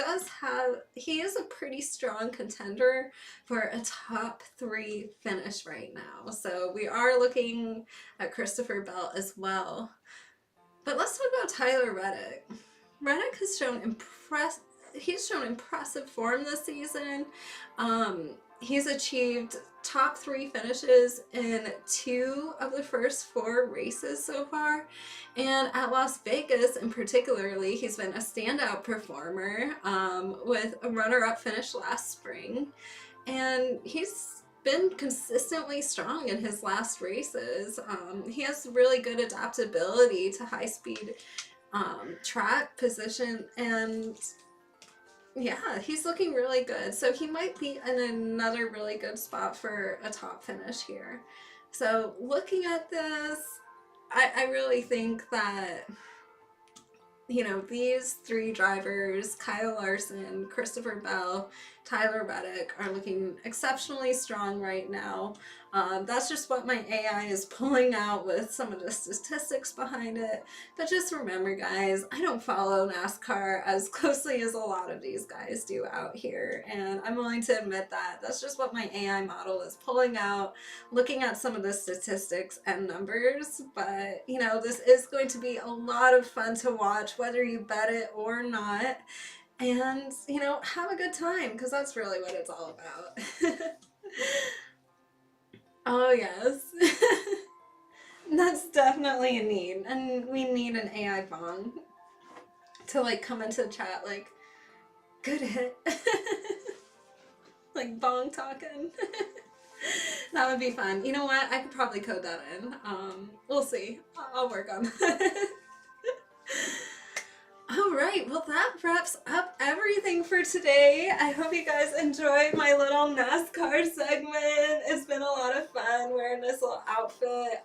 is a pretty strong contender for a top 3 finish right now. So we are looking at Christopher Bell as well. But let's talk about Tyler Reddick. Reddick has shown impressive form this season. He's achieved top 3 finishes in 2 of the first 4 races so far, and at Las Vegas in particularly, he's been a standout performer with a runner-up finish last spring, and he's been consistently strong in his last races. He has really good adaptability to high speed track position, and yeah, he's looking really good. So he might be in another really good spot for a top finish here. So looking at this, I really think that, you know, these three drivers, Kyle Larson, Christopher Bell, Tyler Reddick, are looking exceptionally strong right now. That's just what my AI is pulling out with some of the statistics behind it. But just remember, guys, I don't follow NASCAR as closely as a lot of these guys do out here. And I'm willing to admit that. That's just what my AI model is pulling out, looking at some of the statistics and numbers. But, you know, this is going to be a lot of fun to watch, whether you bet it or not. And, you know, have a good time, because that's really what it's all about. Oh, yes. That's definitely a need. And we need an AI bong to, like, come into the chat, like, good hit. Like, bong talking. That would be fun. You know what? I could probably code that in. We'll see. I'll work on that. Alright, well that wraps up everything for today. I hope you guys enjoyed my little NASCAR segment. It's been a lot of fun wearing this little outfit,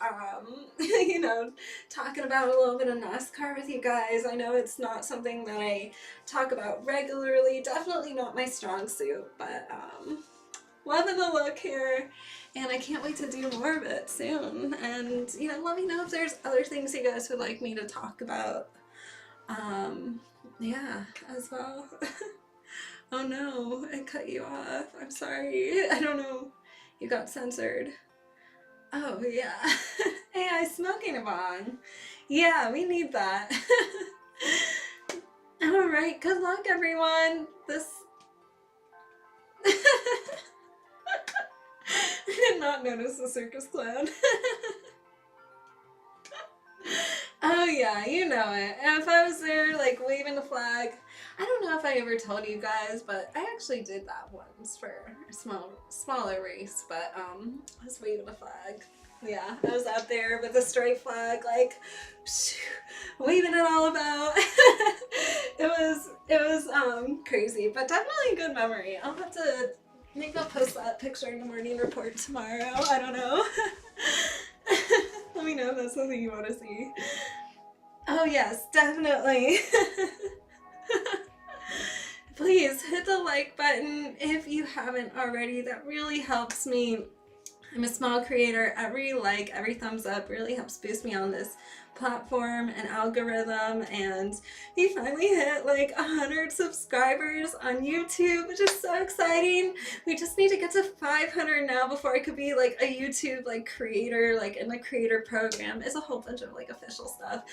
you know, talking about a little bit of NASCAR with you guys. I know it's not something that I talk about regularly, definitely not my strong suit, but loving the look here, and I can't wait to do more of it soon. And, you know, let me know if there's other things you guys would like me to talk about. Yeah, as well. Oh no, I cut you off. I'm sorry. I don't know. You got censored. Oh yeah. AI smoking a bong. Yeah, we need that. Alright, good luck everyone. This... I did not notice the circus clown. Oh yeah, you know it. If I was there, like, waving the flag, I don't know if I ever told you guys, but I actually did that once for a smaller race, but I was waving a flag. Yeah, I was out there with a straight flag, like, waving it all about. It was crazy, but definitely a good memory. I'll have to, maybe I'll post that picture in the morning report tomorrow. I don't know. Let me know if that's something you want to see. Oh yes, definitely. Please hit the like button if you haven't already. That really helps me. I'm a small creator. Every like, every thumbs up really helps boost me on this platform and algorithm. And we finally hit like 100 subscribers on YouTube, which is so exciting. We just need to get to 500 now before I could be like a YouTube like creator, like in the creator program. It's a whole bunch of like official stuff.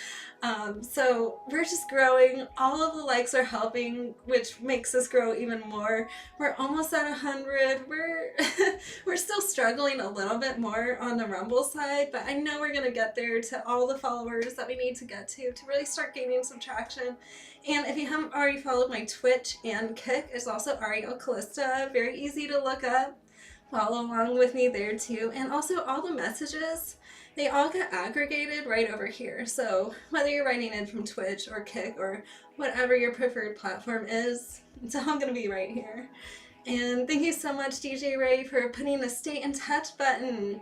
So we're just growing. All of the likes are helping, which makes us grow even more. We're almost at 100. We're still struggling a little bit more on the Rumble side, but I know we're gonna get there to all the followers that we need to get to really start gaining some traction. And if you haven't already followed my Twitch and Kick, it's also Ariel Calista. Very easy to look up. Follow along with me there too. And also all the messages, they all get aggregated right over here. So whether you're writing in from Twitch or Kick or whatever your preferred platform is, it's all gonna be right here. And thank you so much, DJ Ray, for putting the Stay in Touch button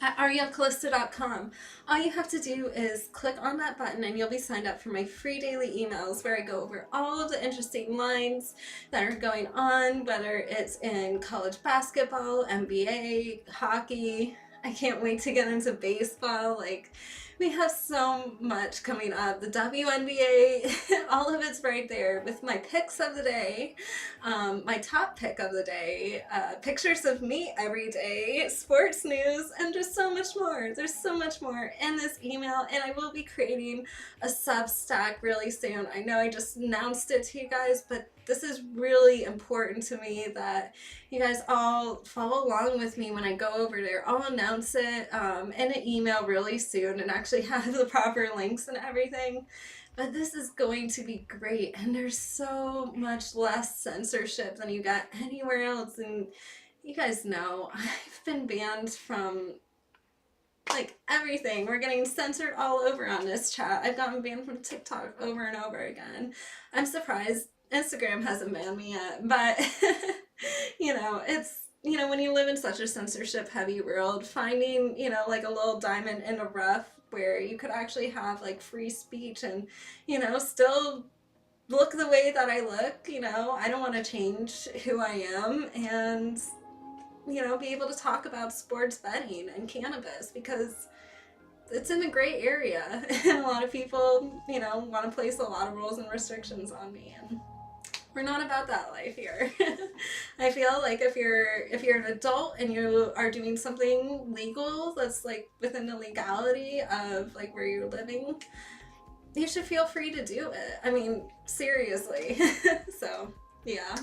at arielcalista.com. All you have to do is click on that button and you'll be signed up for my free daily emails where I go over all of the interesting lines that are going on, whether it's in college basketball, NBA, hockey. I can't wait to get into baseball. Like, we have so much coming up. The WNBA, all of it's right there with my picks of the day, my top pick of the day, pictures of me every day, sports news, and just so much more. There's so much more in this email, and I will be creating a Substack really soon. I know I just announced it to you guys, but this is really important to me that you guys all follow along with me when I go over there. I'll announce it in an email really soon and actually have the proper links and everything. But this is going to be great, and there's so much less censorship than you got anywhere else. And You guys know I've been banned from like everything. We're getting censored all over on this chat. I've gotten banned from TikTok over and over again. I'm surprised Instagram hasn't banned me yet, but you know, it's, you know, when you live in such a censorship heavy world, finding, you know, like a little diamond in the rough where you could actually have like free speech and, you know, still look the way that I look, you know, I don't want to change who I am, and you know, be able to talk about sports betting and cannabis because it's in a gray area and a lot of people, you know, want to place a lot of rules and restrictions on me, and we're not about that life here. I feel like if you're an adult and you are doing something legal that's like within the legality of like where you're living, you should feel free to do it. I mean, seriously. So, yeah.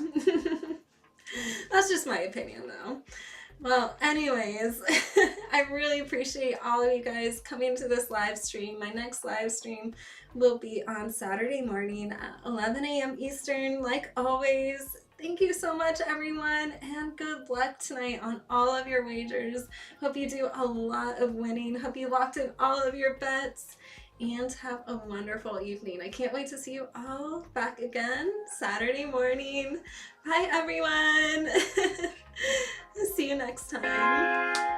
That's just my opinion though. Well, anyways, I really appreciate all of you guys coming to this live stream. My next live stream will be on Saturday morning at 11 a.m. Eastern, like always. Thank you so much, everyone, and good luck tonight on all of your wagers. Hope you do a lot of winning. Hope you locked in all of your bets, and have a wonderful evening. I can't wait to see you all back again Saturday morning. Bye, everyone. See you next time.